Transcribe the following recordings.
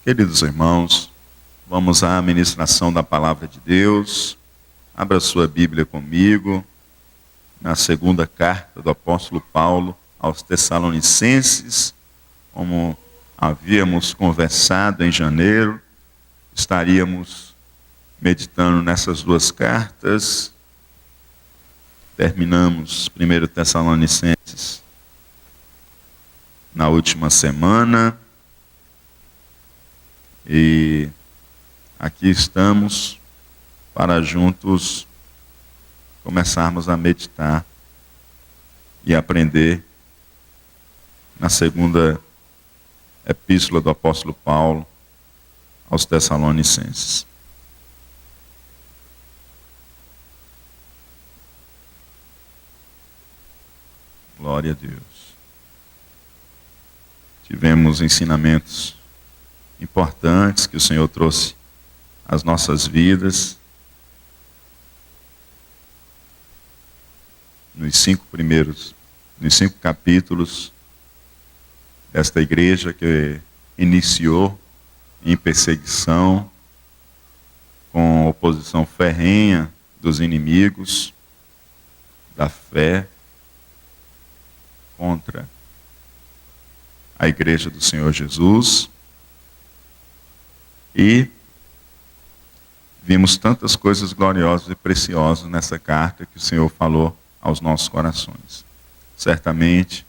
Queridos irmãos, vamos à ministração da palavra de Deus. Abra sua Bíblia comigo, na segunda carta do apóstolo Paulo aos Tessalonicenses. Como havíamos conversado em janeiro, estaríamos meditando nessas duas cartas. Terminamos 1 Tessalonicenses na última semana. E aqui estamos para juntos começarmos a meditar e aprender na segunda epístola do apóstolo Paulo aos Tessalonicenses. Glória a Deus. Tivemos ensinamentos importantes que o Senhor trouxe às nossas vidas. Nos cinco capítulos desta igreja que iniciou em perseguição, com oposição ferrenha dos inimigos da fé contra a igreja do Senhor Jesus. E vimos tantas coisas gloriosas e preciosas nessa carta que o Senhor falou aos nossos corações. Certamente,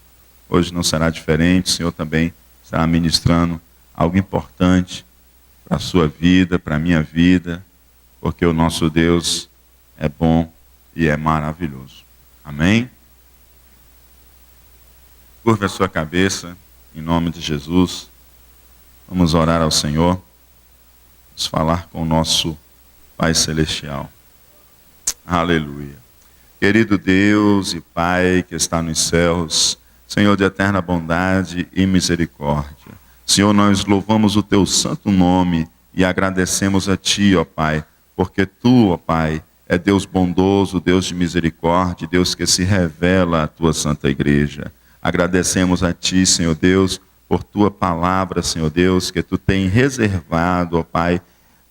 hoje não será diferente, o Senhor também estará ministrando algo importante para a sua vida, para a minha vida, porque o nosso Deus é bom e é maravilhoso. Amém? Curva a sua cabeça, em nome de Jesus. Vamos orar ao Senhor. Vamos falar com o nosso Pai Celestial. Aleluia. Querido Deus e Pai que está nos céus, Senhor de eterna bondade e misericórdia. Senhor, nós louvamos o Teu santo nome e agradecemos a Ti, ó Pai, porque Tu, ó Pai, é Deus bondoso, Deus de misericórdia, Deus que se revela à Tua santa igreja. Agradecemos a Ti, Senhor Deus, por Tua palavra, Senhor Deus, que Tu tem reservado, ó Pai,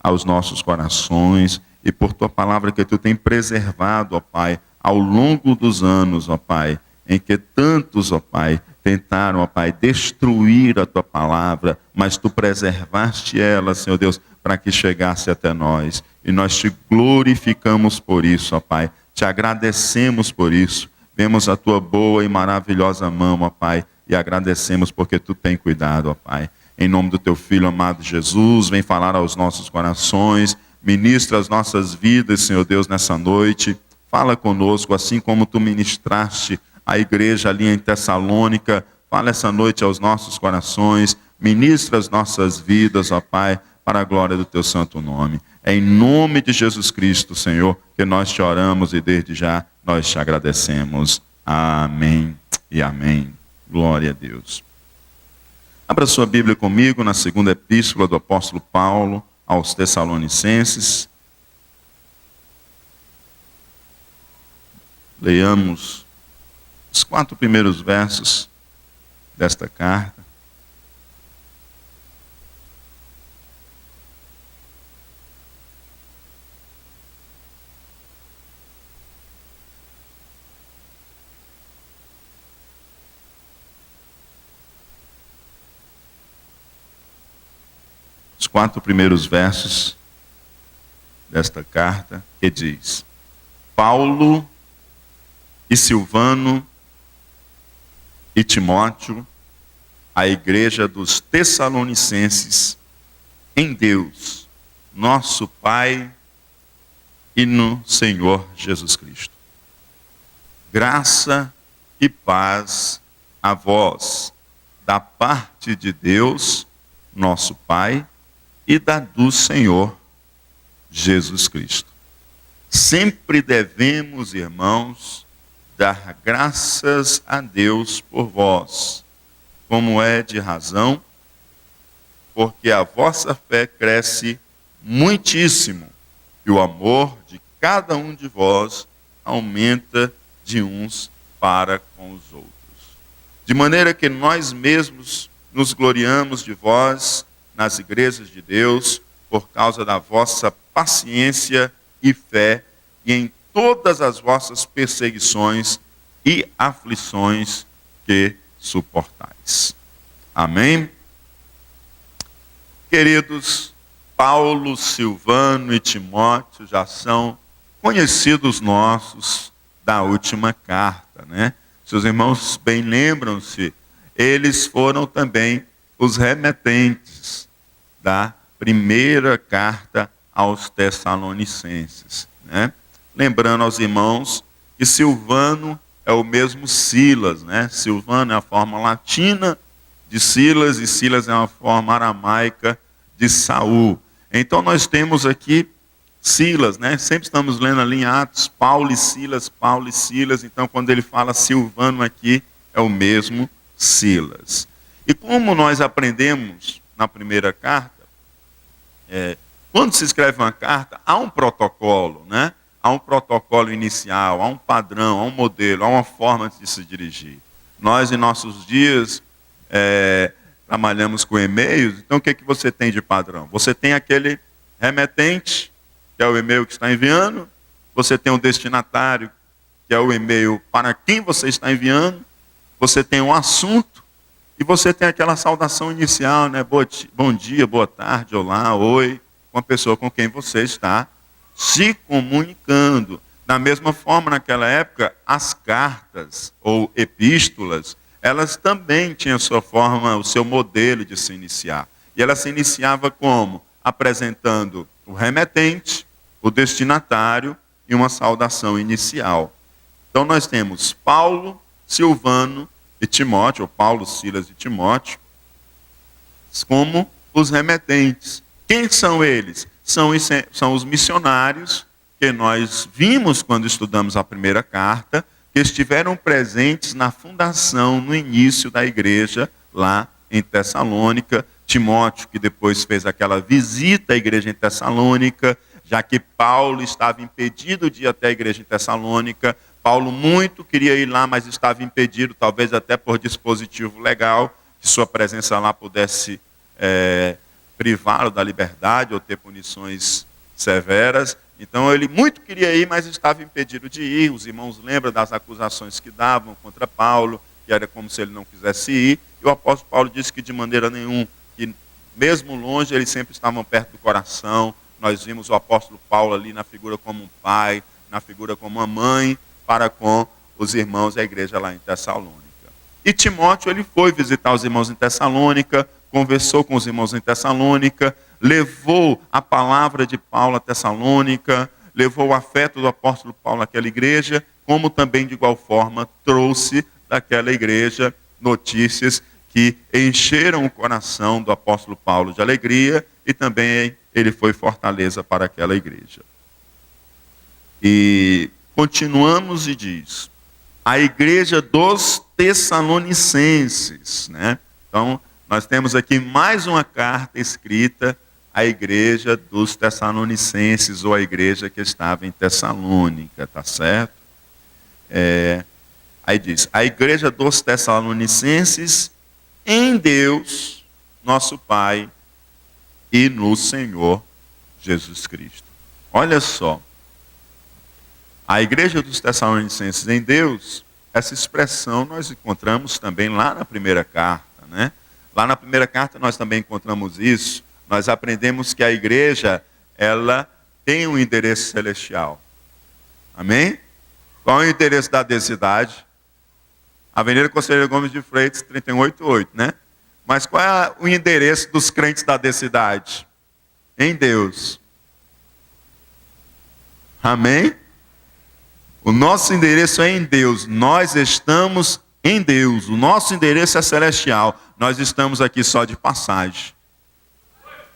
aos nossos corações, e por Tua palavra que Tu tem preservado, ó Pai, ao longo dos anos, ó Pai, em que tantos, ó Pai, tentaram, ó Pai, destruir a Tua palavra, mas Tu preservaste ela, Senhor Deus, para que chegasse até nós. E nós Te glorificamos por isso, ó Pai, Te agradecemos por isso. Vemos a Tua boa e maravilhosa mão, ó Pai, e agradecemos porque Tu tem cuidado, ó Pai. Em nome do Teu Filho amado Jesus, vem falar aos nossos corações, ministra as nossas vidas, Senhor Deus, nessa noite. Fala conosco, assim como Tu ministraste a igreja ali em Tessalônica. Fala essa noite aos nossos corações, ministra as nossas vidas, ó Pai, para a glória do Teu santo nome. É em nome de Jesus Cristo, Senhor, que nós Te oramos e desde já nós Te agradecemos. Amém e amém. Glória a Deus. Abra sua Bíblia comigo na segunda epístola do apóstolo Paulo aos Tessalonicenses. Leiamos os 4 primeiros versos desta carta. Os 4 primeiros versos desta carta, que diz: Paulo e Silvano e Timóteo, a igreja dos Tessalonicenses, em Deus, nosso Pai e no Senhor Jesus Cristo. Graça e paz a vós, da parte de Deus, nosso Pai, e do Senhor Jesus Cristo. Sempre devemos, irmãos, dar graças a Deus por vós, como é de razão, porque a vossa fé cresce muitíssimo, e o amor de cada um de vós aumenta de uns para com os outros. De maneira que nós mesmos nos gloriamos de vós nas igrejas de Deus, por causa da vossa paciência e fé, e em todas as vossas perseguições e aflições que suportais. Amém? Queridos, Paulo, Silvano e Timóteo já são conhecidos nossos da última carta, né? Seus irmãos bem lembram-se, eles foram também os remetentes da primeira carta aos Tessalonicenses, né? Lembrando aos irmãos que Silvano é o mesmo Silas, né? Silvano é a forma latina de Silas e Silas é uma forma aramaica de Saul. Então nós temos aqui Silas, né? Sempre estamos lendo ali em Atos, Paulo e Silas. Então quando ele fala Silvano aqui, é o mesmo Silas. E como nós aprendemos na primeira carta, quando se escreve uma carta, há um protocolo, né? Há um protocolo inicial, há um padrão, há um modelo, há uma forma de se dirigir. Nós, em nossos dias, trabalhamos com e-mails, então o que você tem de padrão? Você tem aquele remetente, que é o e-mail que está enviando, você tem o destinatário, que é o e-mail para quem você está enviando, você tem um assunto, e você tem aquela saudação inicial, né? Bom dia, boa tarde, olá, oi, com a pessoa com quem você está se comunicando. Da mesma forma, naquela época, as cartas ou epístolas, elas também tinham sua forma, o seu modelo de se iniciar. E ela se iniciava como? Apresentando o remetente, o destinatário e uma saudação inicial. Então nós temos Paulo, Silvano e Timóteo, ou Paulo, Silas e Timóteo, como os remetentes. Quem são eles? São os missionários que nós vimos quando estudamos a primeira carta, que estiveram presentes na fundação, no início da igreja, lá em Tessalônica. Timóteo, que depois fez aquela visita à igreja em Tessalônica, já que Paulo estava impedido de ir até a igreja em Tessalônica. Paulo muito queria ir lá, mas estava impedido, talvez até por dispositivo legal, que sua presença lá pudesse privá-lo da liberdade ou ter punições severas. Então ele muito queria ir, mas estava impedido de ir. Os irmãos lembram das acusações que davam contra Paulo, que era como se ele não quisesse ir. E o apóstolo Paulo disse que de maneira nenhuma, que mesmo longe eles sempre estavam perto do coração. Nós vimos o apóstolo Paulo ali na figura como um pai, na figura como uma mãe, para com os irmãos da igreja lá em Tessalônica. E Timóteo, ele foi visitar os irmãos em Tessalônica, conversou com os irmãos em Tessalônica, levou a palavra de Paulo a Tessalônica, levou o afeto do apóstolo Paulo àquela igreja, como também, de igual forma, trouxe daquela igreja notícias que encheram o coração do apóstolo Paulo de alegria, e também ele foi fortaleza para aquela igreja. E continuamos e diz, a igreja dos Tessalonicenses, né? Então, nós temos aqui mais uma carta escrita à igreja dos Tessalonicenses, ou a igreja que estava em Tessalônica, tá certo? Aí diz, a igreja dos Tessalonicenses em Deus, nosso Pai, e no Senhor Jesus Cristo. Olha só, a igreja dos Tessalonicenses em Deus, essa expressão nós encontramos também lá na primeira carta, né? Lá na primeira carta nós também encontramos isso. Nós aprendemos que a igreja, ela tem um endereço celestial. Amém? Qual é o endereço da densidade? Avenida Conselheiro Gomes de Freitas, 388, né? Mas qual é o endereço dos crentes da densidade? Em Deus. Amém? O nosso endereço é em Deus. Nós estamos em Deus. O nosso endereço é celestial. Nós estamos aqui só de passagem.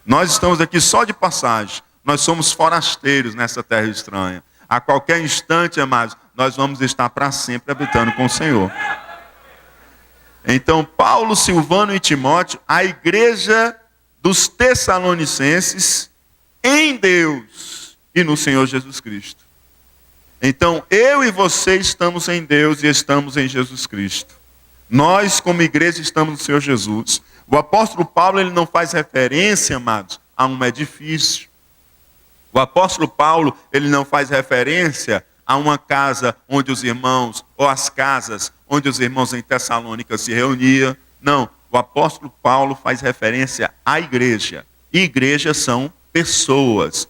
Nós estamos aqui só de passagem. Nós somos forasteiros nessa terra estranha. A qualquer instante, amados, nós vamos estar para sempre habitando com o Senhor. Então, Paulo, Silvano e Timóteo, a igreja dos Tessalonicenses, em Deus e no Senhor Jesus Cristo. Então, eu e você estamos em Deus e estamos em Jesus Cristo. Nós, como igreja, estamos no Senhor Jesus. O apóstolo Paulo, ele não faz referência, amados, a um edifício. O apóstolo Paulo, ele não faz referência a uma casa onde os irmãos, ou as casas onde os irmãos em Tessalônica se reuniam. Não, o apóstolo Paulo faz referência à igreja. E igrejas são pessoas.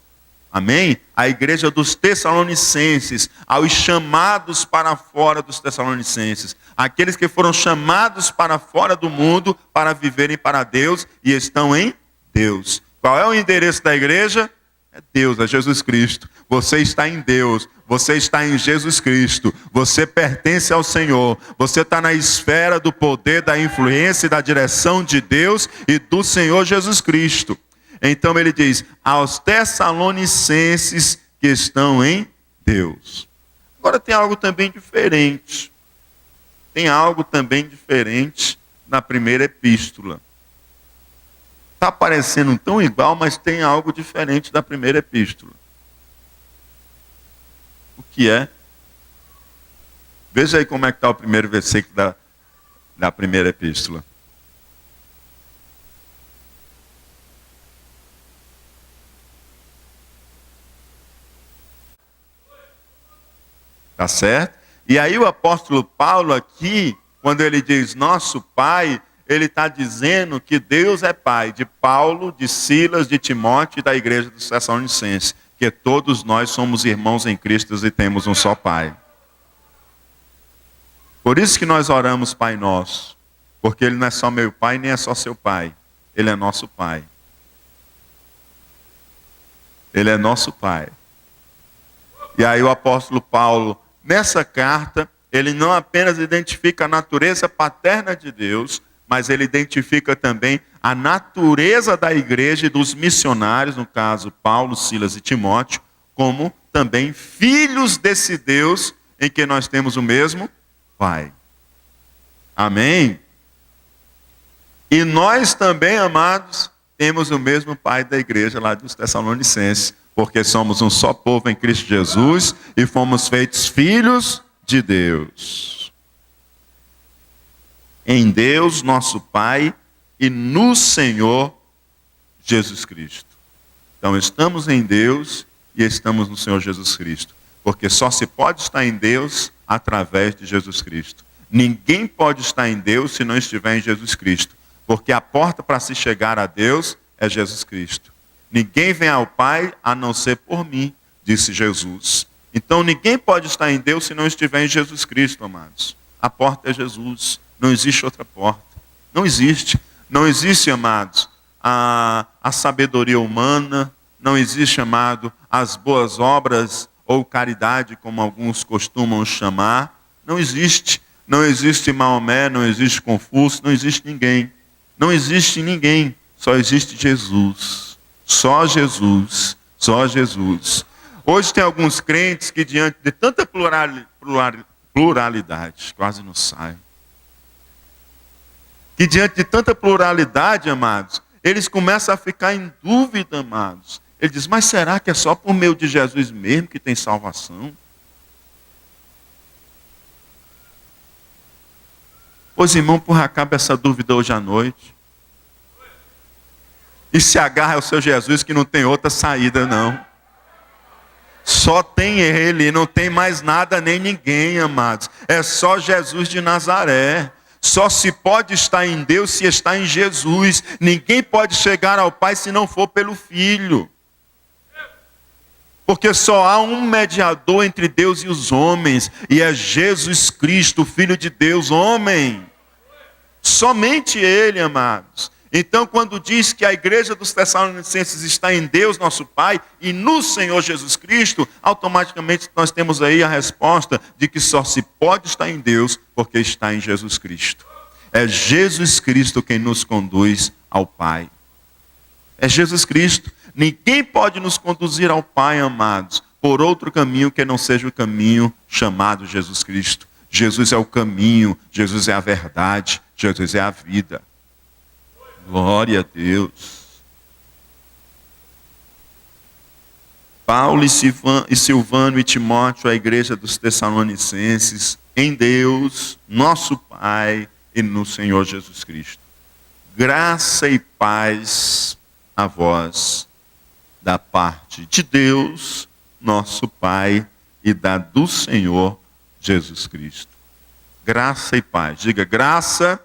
Amém? A igreja dos Tessalonicenses, aos chamados para fora dos Tessalonicenses. Aqueles que foram chamados para fora do mundo para viverem para Deus e estão em Deus. Qual é o endereço da igreja? É Deus, é Jesus Cristo. Você está em Deus, você está em Jesus Cristo, você pertence ao Senhor, você está na esfera do poder, da influência e da direção de Deus e do Senhor Jesus Cristo. Então ele diz, aos Tessalonicenses que estão em Deus. Agora tem algo também diferente. Tem algo também diferente na primeira epístola. Está parecendo tão igual, mas tem algo diferente da primeira epístola. O que é? Veja aí como é que está o primeiro versículo da primeira epístola. Tá certo? E aí o apóstolo Paulo aqui, quando ele diz nosso Pai, ele está dizendo que Deus é Pai de Paulo, de Silas, de Timóteo e da igreja dos Tessalonicenses. Que todos nós somos irmãos em Cristo e temos um só Pai. Por isso que nós oramos Pai Nosso. Porque Ele não é só meu Pai, nem é só seu Pai. Ele é nosso Pai. Ele é nosso Pai. E aí o apóstolo Paulo, nessa carta, ele não apenas identifica a natureza paterna de Deus, mas ele identifica também a natureza da igreja e dos missionários, no caso Paulo, Silas e Timóteo, como também filhos desse Deus em que nós temos o mesmo Pai. Amém? E nós também, amados, temos o mesmo Pai da igreja lá dos Tessalonicenses, porque somos um só povo em Cristo Jesus e fomos feitos filhos de Deus. Em Deus, nosso Pai, e no Senhor Jesus Cristo. Então estamos em Deus e estamos no Senhor Jesus Cristo. Porque só se pode estar em Deus através de Jesus Cristo. Ninguém pode estar em Deus se não estiver em Jesus Cristo. Porque a porta para se chegar a Deus é Jesus Cristo. Ninguém vem ao Pai a não ser por mim, disse Jesus. Então ninguém pode estar em Deus se não estiver em Jesus Cristo, amados. A porta é Jesus. Não existe outra porta. Não existe. Não existe, amados, a sabedoria humana. Não existe, amado, as boas obras ou caridade, como alguns costumam chamar. Não existe. Não existe Maomé, não existe Confúcio, não existe ninguém. Não existe ninguém. Só existe Jesus. Só Jesus. Só Jesus. Hoje tem alguns crentes que diante de tanta pluralidade, quase não sai. Que diante de tanta pluralidade, amados, eles começam a ficar em dúvida, amados. Ele diz, mas será que é só por meio de Jesus mesmo que tem salvação? Pois, irmão, por acaba essa dúvida hoje à noite. E se agarra ao seu Jesus que não tem outra saída, não. Só tem Ele, não tem mais nada nem ninguém, amados. É só Jesus de Nazaré. Só se pode estar em Deus se está em Jesus. Ninguém pode chegar ao Pai se não for pelo Filho. Porque só há um mediador entre Deus e os homens, e é Jesus Cristo, Filho de Deus, homem. Somente Ele, amados. Então, quando diz que a igreja dos Tessalonicenses está em Deus, nosso Pai, e no Senhor Jesus Cristo, automaticamente nós temos aí a resposta de que só se pode estar em Deus porque está em Jesus Cristo. É Jesus Cristo quem nos conduz ao Pai. É Jesus Cristo. Ninguém pode nos conduzir ao Pai, amados, por outro caminho que não seja o caminho chamado Jesus Cristo. Jesus é o caminho, Jesus é a verdade, Jesus é a vida. Glória a Deus. Paulo e Silvano e Timóteo, a igreja dos Tessalonicenses, em Deus, nosso Pai e no Senhor Jesus Cristo. Graça e paz a vós, da parte de Deus, nosso Pai, e da do Senhor Jesus Cristo. Graça e paz. Diga, graça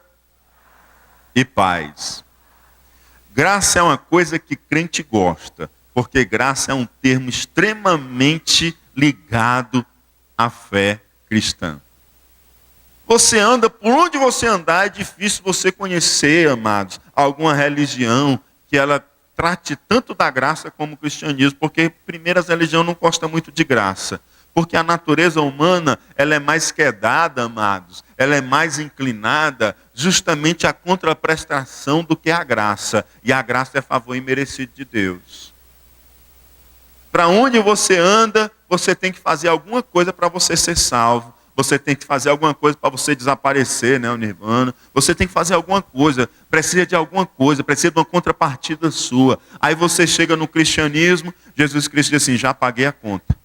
e paz. Graça é uma coisa que crente gosta, porque graça é um termo extremamente ligado à fé cristã. Você anda, por onde você andar, é difícil você conhecer, amados, alguma religião que ela trate tanto da graça como o cristianismo, porque primeiro as religiões não gostam muito de graça. Porque a natureza humana, ela é mais quedada, amados, ela é mais inclinada justamente à contraprestação do que à graça. E a graça é favor imerecido de Deus. Para onde você anda, você tem que fazer alguma coisa para você ser salvo. Você tem que fazer alguma coisa para você desaparecer, né, o nirvana. Você tem que fazer alguma coisa, precisa de alguma coisa, precisa de uma contrapartida sua. Aí você chega no cristianismo, Jesus Cristo diz assim, já paguei a conta.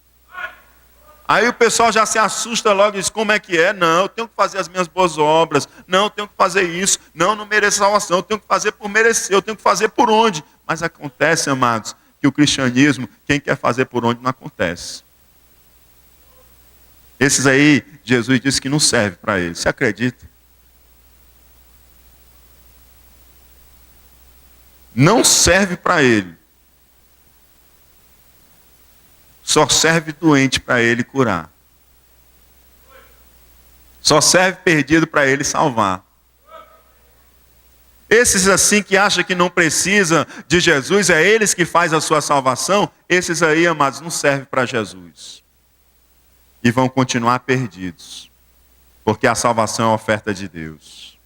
Aí o pessoal já se assusta logo e diz, como é que é? Não, eu tenho que fazer as minhas boas obras. Não, eu tenho que fazer isso. Não, não mereço salvação. Eu tenho que fazer por merecer. Eu tenho que fazer por onde? Mas acontece, amados, que o cristianismo, quem quer fazer por onde, não acontece. Esses aí, Jesus disse que não serve para eles. Você acredita? Não serve para ele. Só serve doente para ele curar. Só serve perdido para ele salvar. Esses assim que acham que não precisa de Jesus, é eles que faz a sua salvação, esses aí, amados, não servem para Jesus. E vão continuar perdidos. Porque a salvação é a oferta de Deus.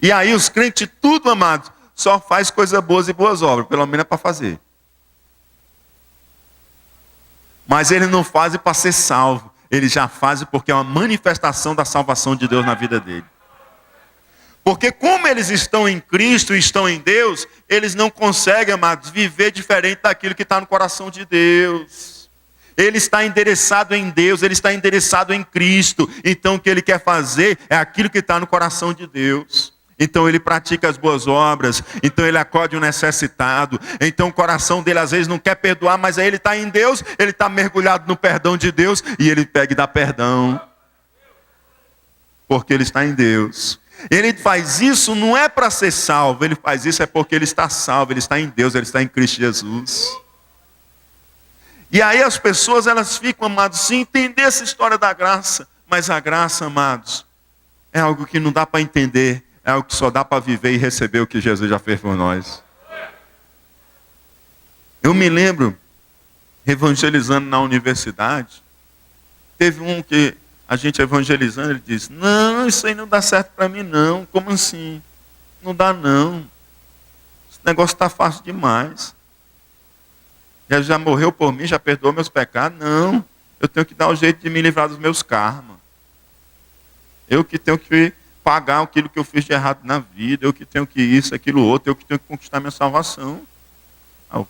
E aí os crentes, tudo, amados, só faz coisas boas e boas obras, pelo menos é para fazer. Mas eles não fazem para ser salvo. Eles já fazem porque é uma manifestação da salvação de Deus na vida dele. Porque como eles estão em Cristo e estão em Deus, eles não conseguem, amados, viver diferente daquilo que está no coração de Deus. Ele está endereçado em Deus, ele está endereçado em Cristo. Então o que ele quer fazer é aquilo que está no coração de Deus. Então ele pratica as boas obras, então ele acode o necessitado, então o coração dele às vezes não quer perdoar, mas aí ele está em Deus, ele está mergulhado no perdão de Deus, e ele pega e dá perdão, porque ele está em Deus. Ele faz isso não é para ser salvo, ele faz isso é porque ele está salvo, ele está em Deus, ele está em Cristo Jesus. E aí as pessoas elas ficam, amados, sem entender essa história da graça, mas a graça, amados, é algo que não dá para entender. É o que só dá para viver e receber o que Jesus já fez por nós. Eu me lembro, evangelizando na universidade, teve um que a gente evangelizando, ele disse, não, isso aí não dá certo para mim não. Como assim? Não dá não. Esse negócio está fácil demais. Jesus já morreu por mim, já perdoou meus pecados. Não, eu tenho que dar o jeito de me livrar dos meus karmas. Eu que tenho que pagar aquilo que eu fiz de errado na vida, eu que tenho que isso, aquilo outro, eu que tenho que conquistar minha salvação.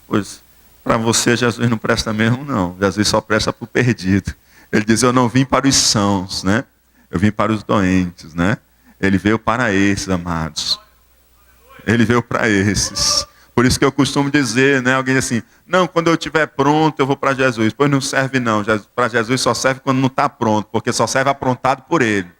Pois, para você Jesus não presta mesmo não, Jesus só presta para o perdido. Ele diz, eu não vim para os sãos, né? Eu vim para os doentes, né? Ele veio para esses, amados. Ele veio para esses. Por isso que eu costumo dizer, né? Alguém diz assim, não, quando eu estiver pronto eu vou para Jesus. Pois não serve não, para Jesus só serve quando não está pronto, porque só serve aprontado por ele.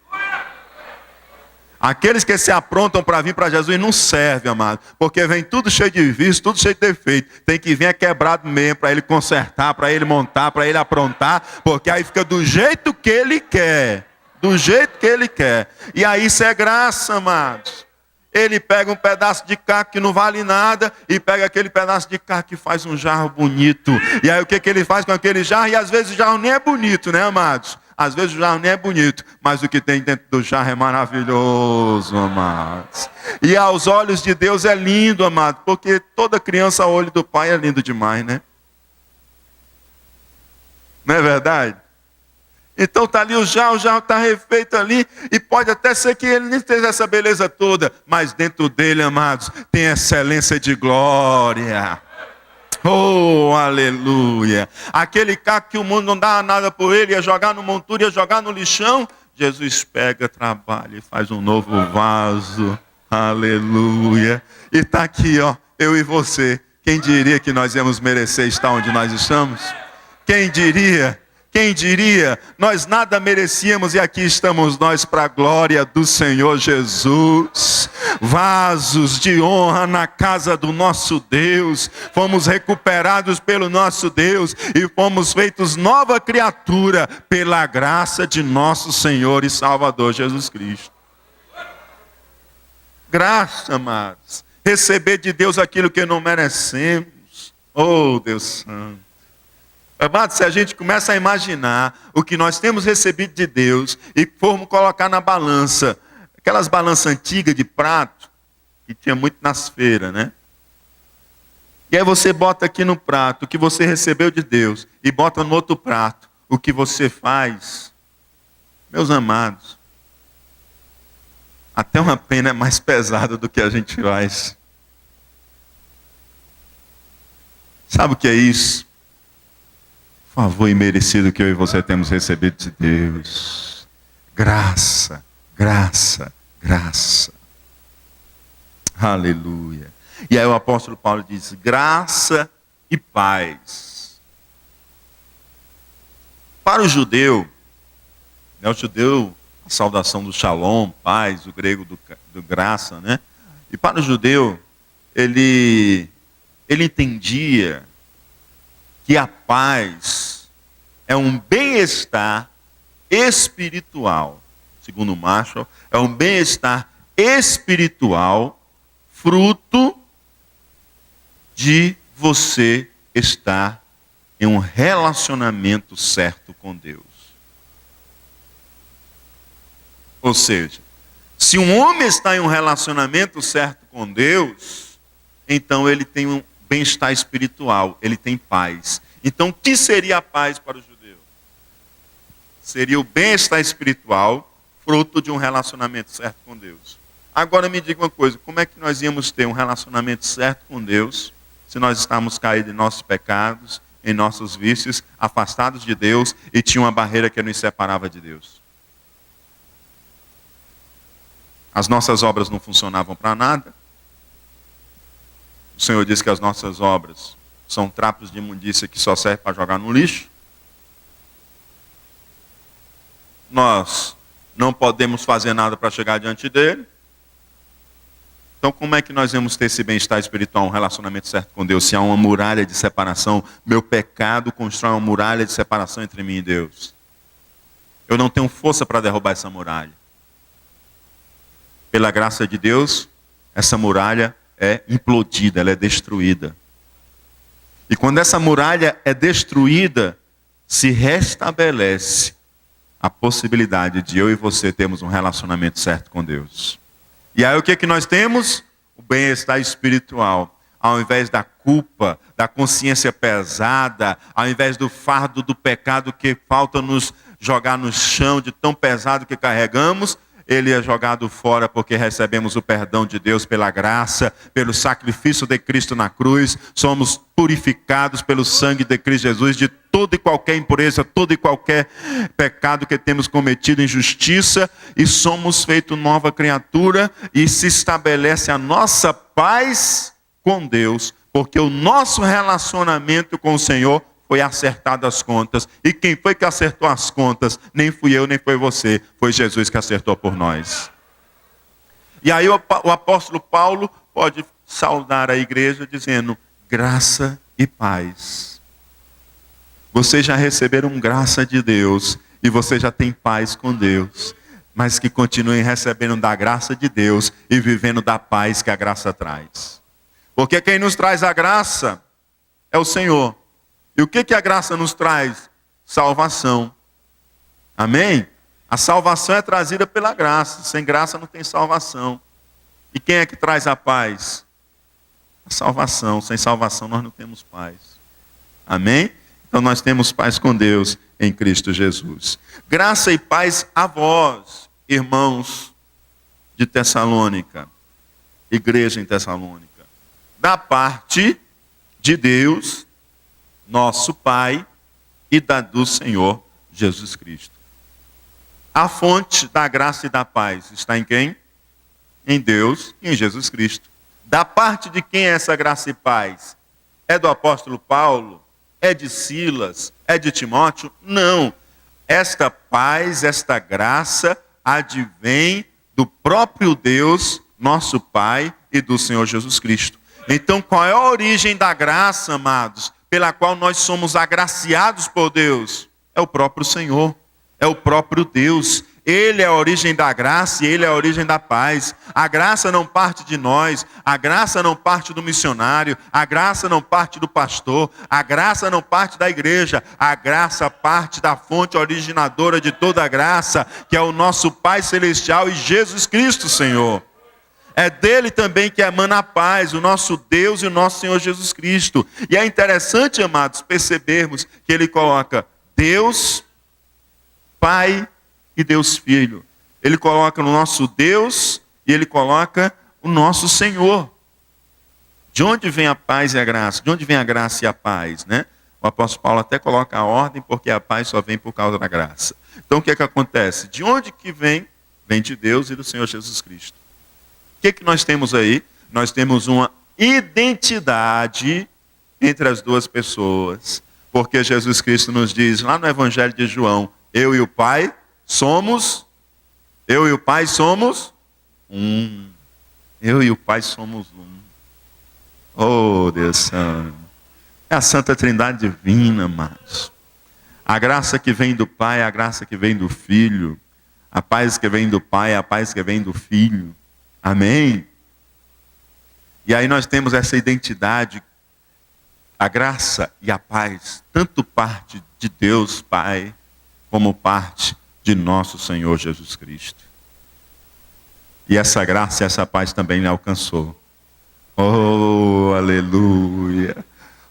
Aqueles que se aprontam para vir para Jesus não servem, amado. Porque vem tudo cheio de vício, tudo cheio de defeito. Tem que vir quebrado mesmo para ele consertar, para ele montar, para ele aprontar. Porque aí fica do jeito que ele quer. Do jeito que ele quer. E aí isso é graça, amados. Ele pega um pedaço de carro que não vale nada e pega aquele pedaço de carro que faz um jarro bonito. E aí o que ele faz com aquele jarro? E às vezes o jarro nem é bonito, né, amados? Às vezes o jarro nem é bonito, mas o que tem dentro do jarro é maravilhoso, amados. E aos olhos de Deus é lindo, amado, porque toda criança ao olho do pai é lindo demais, né? Não é verdade? Então está ali o jarro está refeito ali, e pode até ser que ele nem esteja essa beleza toda, mas dentro dele, amados, tem excelência de glória. Oh, aleluia. Aquele carro que o mundo não dá nada por ele, ia jogar no monturo, ia jogar no lixão. Jesus pega, trabalha e faz um novo vaso. Aleluia. E está aqui, ó, eu e você. Quem diria que nós íamos merecer estar onde nós estamos? Quem diria? Quem diria? Nós nada merecíamos e aqui estamos nós para a glória do Senhor Jesus. Vasos de honra na casa do nosso Deus. Fomos recuperados pelo nosso Deus e fomos feitos nova criatura pela graça de nosso Senhor e Salvador Jesus Cristo. Graça, amados. Receber de Deus aquilo que não merecemos. Oh, Deus Santo. Amado, se a gente começa a imaginar o que nós temos recebido de Deus e formos colocar na balança, aquelas balanças antigas de prato, que tinha muito nas feiras, né? E aí você bota aqui no prato o que você recebeu de Deus e bota no outro prato o que você faz. Meus amados, até uma pena é mais pesada do que a gente faz. Sabe o que é isso? Favor imerecido que eu e você temos recebido de Deus. Graça, graça, graça. Aleluia. E aí o apóstolo Paulo diz, graça e paz. Para o judeu, a saudação do shalom, paz, o grego do graça, né? E para o judeu, ele entendia que a paz é um bem-estar espiritual. Segundo Marshall, é um bem-estar espiritual fruto de você estar em um relacionamento certo com Deus. Ou seja, se um homem está em um relacionamento certo com Deus, então ele tem um bem-estar espiritual, ele tem paz. Então, o que seria a paz para o judeu? Seria o bem-estar espiritual, fruto de um relacionamento certo com Deus. Agora me diga uma coisa, como é que nós íamos ter um relacionamento certo com Deus, se nós estávamos caídos em nossos pecados, em nossos vícios, afastados de Deus, e tinha uma barreira que nos separava de Deus? As nossas obras não funcionavam para nada. O Senhor disse que as nossas obras são trapos de imundícia que só servem para jogar no lixo. Nós não podemos fazer nada para chegar diante dele. Então como é que nós vamos ter esse bem-estar espiritual, um relacionamento certo com Deus, se há uma muralha de separação? Meu pecado constrói uma muralha de separação entre mim e Deus. Eu não tenho força para derrubar essa muralha. Pela graça de Deus, essa muralha é implodida, ela é destruída. E quando essa muralha é destruída, se restabelece a possibilidade de eu e você termos um relacionamento certo com Deus. E aí o que nós temos? O bem-estar espiritual. Ao invés da culpa, da consciência pesada, ao invés do fardo do pecado que falta nos jogar no chão de tão pesado que carregamos, ele é jogado fora porque recebemos o perdão de Deus pela graça, pelo sacrifício de Cristo na cruz. Somos purificados pelo sangue de Cristo Jesus de toda e qualquer impureza, todo e qualquer pecado que temos cometido, injustiça, e somos feitos nova criatura e se estabelece a nossa paz com Deus, porque o nosso relacionamento com o Senhor foi acertado as contas. E quem foi que acertou as contas? Nem fui eu, nem foi você. Foi Jesus que acertou por nós. E aí o apóstolo Paulo pode saudar a igreja dizendo, graça e paz. Vocês já receberam graça de Deus e você já tem paz com Deus. Mas que continuem recebendo da graça de Deus e vivendo da paz que a graça traz. Porque quem nos traz a graça é o Senhor. E o que a graça nos traz? Salvação. Amém? A salvação é trazida pela graça. Sem graça não tem salvação. E quem é que traz a paz? A salvação. Sem salvação nós não temos paz. Amém? Então nós temos paz com Deus em Cristo Jesus. Graça e paz a vós, irmãos de Tessalônica. Igreja em Tessalônica. Da parte de Deus, nosso Pai, e do Senhor Jesus Cristo. A fonte da graça e da paz está em quem? em Deus e em Jesus Cristo. Da parte de quem é essa graça e paz? É do apóstolo Paulo? É de Silas? É de Timóteo? Não. Esta paz, esta graça advém do próprio Deus, nosso Pai, e do Senhor Jesus Cristo. Então, qual é a origem da graça, amados, pela qual nós somos agraciados por Deus? É o próprio Senhor, é o próprio Deus. Ele é a origem da graça e Ele é a origem da paz. A graça não parte de nós, a graça não parte do missionário, a graça não parte do pastor, a graça não parte da igreja, a graça parte da fonte originadora de toda a graça, que é o nosso Pai Celestial e Jesus Cristo, Senhor. É dele também que emana a paz, o nosso Deus e o nosso Senhor Jesus Cristo. E é interessante, amados, percebermos que Ele coloca Deus, Pai e Deus Filho. Ele coloca no nosso Deus e Ele coloca o nosso Senhor. De onde vem a paz e a graça? De onde vem a graça e a paz, né? O apóstolo Paulo até coloca a ordem, porque a paz só vem por causa da graça. Então o que é que acontece? De onde que vem? Vem de Deus e do Senhor Jesus Cristo. O que nós temos aí? Nós temos uma identidade entre as duas pessoas. Porque Jesus Cristo nos diz lá no Evangelho de João, eu e o Pai somos um. Eu e o Pai somos um. Oh, Deus Santo. É a Santa Trindade Divina, amados. A graça que vem do Pai, a graça que vem do Filho. A paz que vem do Pai, a paz que vem do Filho. Amém? E aí nós temos essa identidade, a graça e a paz, tanto parte de Deus Pai, como parte de nosso Senhor Jesus Cristo. E essa graça e essa paz também me alcançou. Oh, aleluia!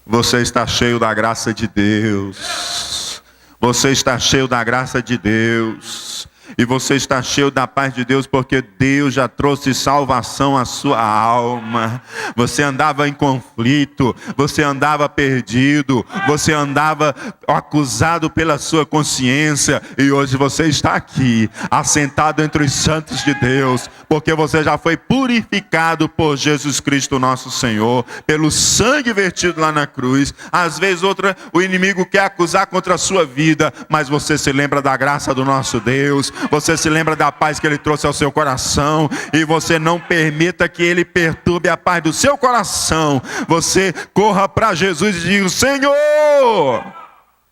Você está cheio da graça de Deus. Você está cheio da graça de Deus. E você está cheio da paz de Deus, porque Deus já trouxe salvação à sua alma. Você andava em conflito, você andava perdido, você andava acusado pela sua consciência, e hoje você está aqui, assentado entre os santos de Deus, porque você já foi purificado por Jesus Cristo nosso Senhor, pelo sangue vertido lá na cruz. Às vezes o inimigo quer acusar contra a sua vida, mas você se lembra da graça do nosso Deus, você se lembra da paz que Ele trouxe ao seu coração, e você não permita que Ele perturbe a paz do seu coração. Você corra para Jesus e diga: Senhor,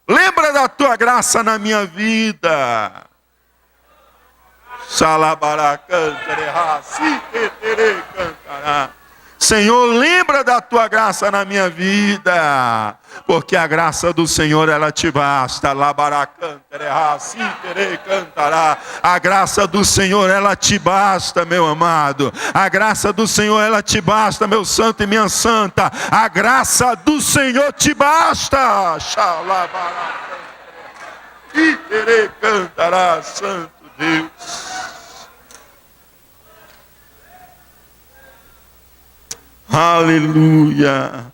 lembra da tua graça na minha vida. Senhor, lembra da tua graça na minha vida, porque a graça do Senhor, ela te basta. A graça do Senhor, ela te basta, meu amado. A graça do Senhor, ela te basta, meu santo e minha santa. A graça do Senhor te basta. Santo Deus. Aleluia.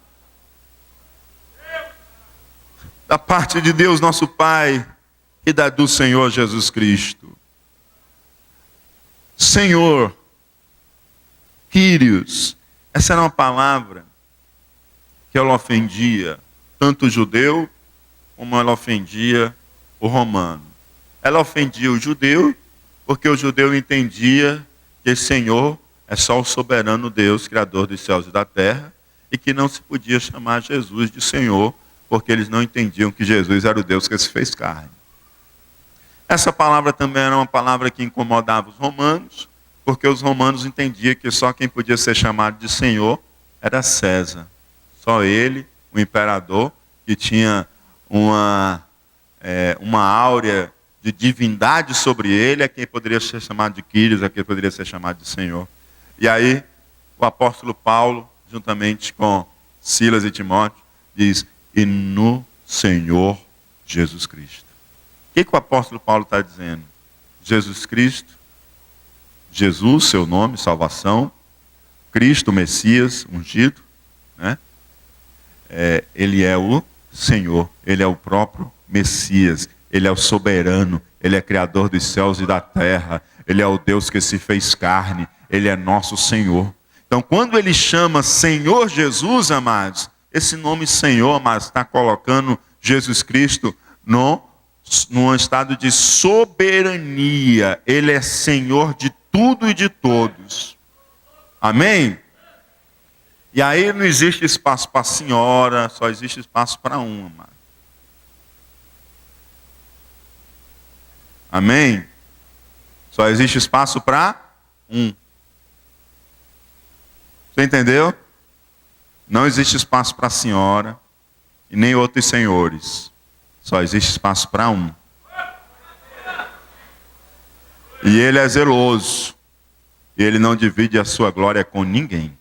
Da parte de Deus nosso Pai e da do Senhor Jesus Cristo. Senhor, Kyrios, essa era uma palavra que ela ofendia tanto o judeu como ela ofendia o romano. Ela ofendia o judeu porque o judeu entendia que Senhor é só o soberano Deus, Criador dos céus e da terra, e que não se podia chamar Jesus de Senhor, porque eles não entendiam que Jesus era o Deus que se fez carne. Essa palavra também era uma palavra que incomodava os romanos, porque os romanos entendiam que só quem podia ser chamado de Senhor era César. Só ele, o imperador, que tinha uma áurea de divindade sobre ele, é quem poderia ser chamado de Kyrios, é quem poderia ser chamado de Senhor. E aí, o apóstolo Paulo, juntamente com Silas e Timóteo, diz: e no Senhor Jesus Cristo. O que o apóstolo Paulo está dizendo? Jesus Cristo, Jesus, seu nome, salvação, Cristo, Messias, ungido, né? Ele é o Senhor, Ele é o próprio Messias, Ele é o soberano, Ele é criador dos céus e da terra, Ele é o Deus que se fez carne, Ele é nosso Senhor. Então, quando ele chama Senhor Jesus, amados, esse nome Senhor, amados, está colocando Jesus Cristo num estado de soberania. Ele é Senhor de tudo e de todos. Amém? E aí não existe espaço para a senhora, só existe espaço para um, amado. Amém? Só existe espaço para um. Você entendeu? Não existe espaço para a senhora e nem outros senhores. Só existe espaço para um. E ele é zeloso. E ele não divide a sua glória com ninguém.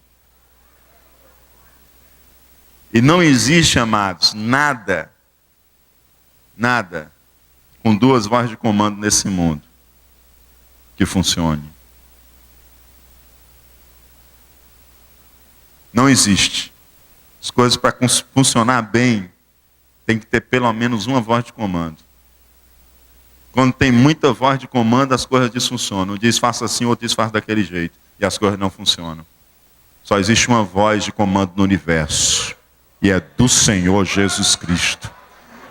E não existe, amados, nada com duas vozes de comando nesse mundo que funcione. Não existe. As coisas para funcionar bem tem que ter pelo menos uma voz de comando. Quando tem muita voz de comando, as coisas desfuncionam. Um diz faça assim, outro diz faça daquele jeito. E as coisas não funcionam. Só existe uma voz de comando no universo. E é do Senhor Jesus Cristo.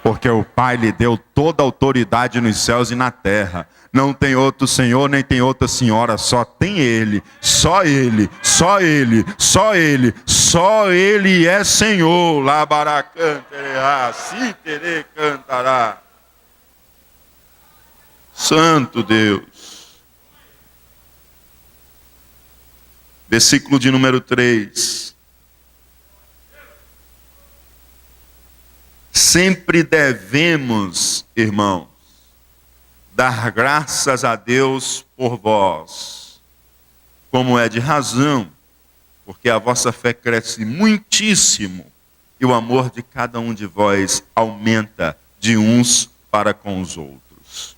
Porque o Pai lhe deu toda a autoridade nos céus e na terra. Não tem outro Senhor, nem tem outra senhora, só tem Ele. Só Ele, só Ele, só Ele, só Ele é Senhor. Labaracanterá, Citere cantará. Santo Deus. Versículo de número 3. Sempre devemos, irmãos, dar graças a Deus por vós, como é de razão, porque a vossa fé cresce muitíssimo e o amor de cada um de vós aumenta de uns para com os outros.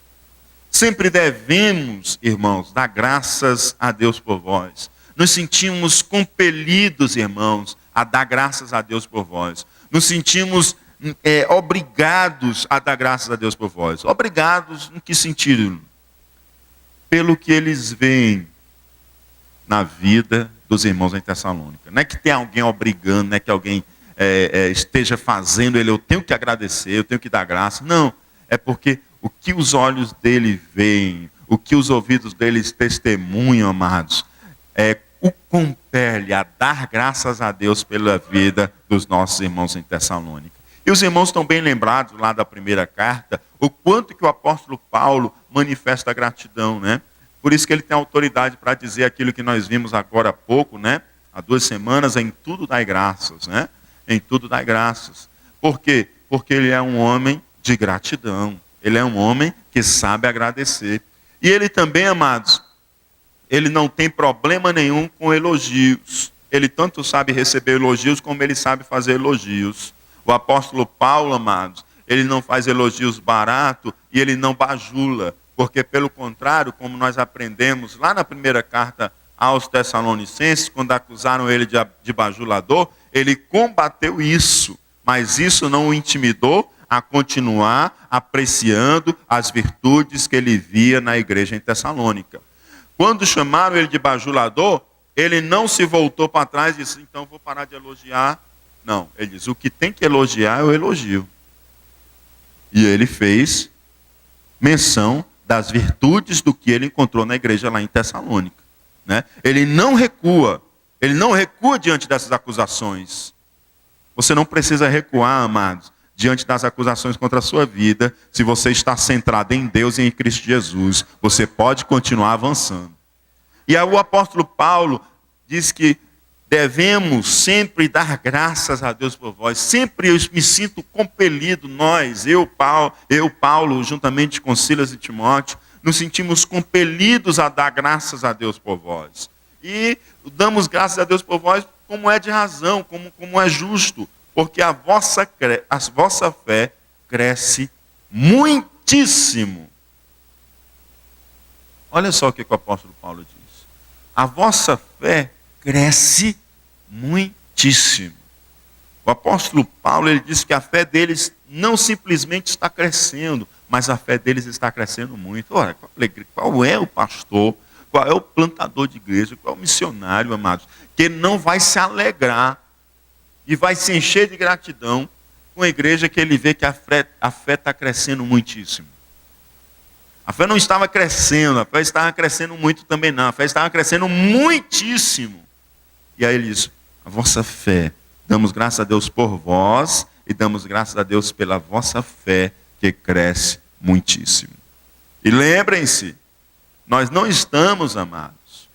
Sempre devemos, irmãos, dar graças a Deus por vós. Nos sentimos compelidos, irmãos, a dar graças a Deus por vós. Nos sentimos obrigados a dar graças a Deus por vós. Obrigados em que sentido? Pelo que eles veem na vida dos irmãos em Tessalônica. Não é que tem alguém obrigando, não é que alguém esteja fazendo ele, eu tenho que agradecer, eu tenho que dar graça. Não, é porque o que os olhos dele veem, o que os ouvidos deles testemunham, amados, o compele a dar graças a Deus pela vida dos nossos irmãos em Tessalônica. E os irmãos estão bem lembrados lá da primeira carta, o quanto que o apóstolo Paulo manifesta gratidão, né? Por isso que ele tem autoridade para dizer aquilo que nós vimos agora há pouco, né? Há 2 semanas, em tudo dai graças, né? Em tudo dai graças. Por quê? Porque ele é um homem de gratidão. Ele é um homem que sabe agradecer. E ele também, amados, ele não tem problema nenhum com elogios. Ele tanto sabe receber elogios como ele sabe fazer elogios. O apóstolo Paulo, amados, ele não faz elogios baratos e ele não bajula. Porque, pelo contrário, como nós aprendemos lá na primeira carta aos Tessalonicenses, quando acusaram ele de bajulador, ele combateu isso. Mas isso não o intimidou a continuar apreciando as virtudes que ele via na igreja em Tessalônica. Quando chamaram ele de bajulador, ele não se voltou para trás e disse, então vou parar de elogiar. Não, ele diz, o que tem que elogiar eu elogio. E ele fez menção das virtudes do que ele encontrou na igreja lá em Tessalônica. Né? Ele não recua diante dessas acusações. Você não precisa recuar, amados, diante das acusações contra a sua vida, se você está centrado em Deus e em Cristo Jesus. Você pode continuar avançando. E aí o apóstolo Paulo diz que devemos sempre dar graças a Deus por vós. Sempre eu me sinto compelido, eu, Paulo, juntamente com Silas e Timóteo, nos sentimos compelidos a dar graças a Deus por vós. E damos graças a Deus por vós como é de razão, como é justo, porque a vossa fé cresce muitíssimo. Olha só o que o apóstolo Paulo diz. A vossa fé cresce muitíssimo. O apóstolo Paulo, ele diz que a fé deles não simplesmente está crescendo, mas a fé deles está crescendo muito. Ora, qual é o pastor Qual é o plantador de igreja? Qual é o missionário, amados? Que não vai se alegrar e vai se encher de gratidão com a igreja que ele vê que a fé está crescendo muitíssimo. A fé não estava crescendo, a fé estava crescendo muito também não. A fé estava crescendo muitíssimo. E aí ele diz, a vossa fé, damos graças a Deus por vós e damos graças a Deus pela vossa fé que cresce muitíssimo. E lembrem-se, nós não estamos, amados,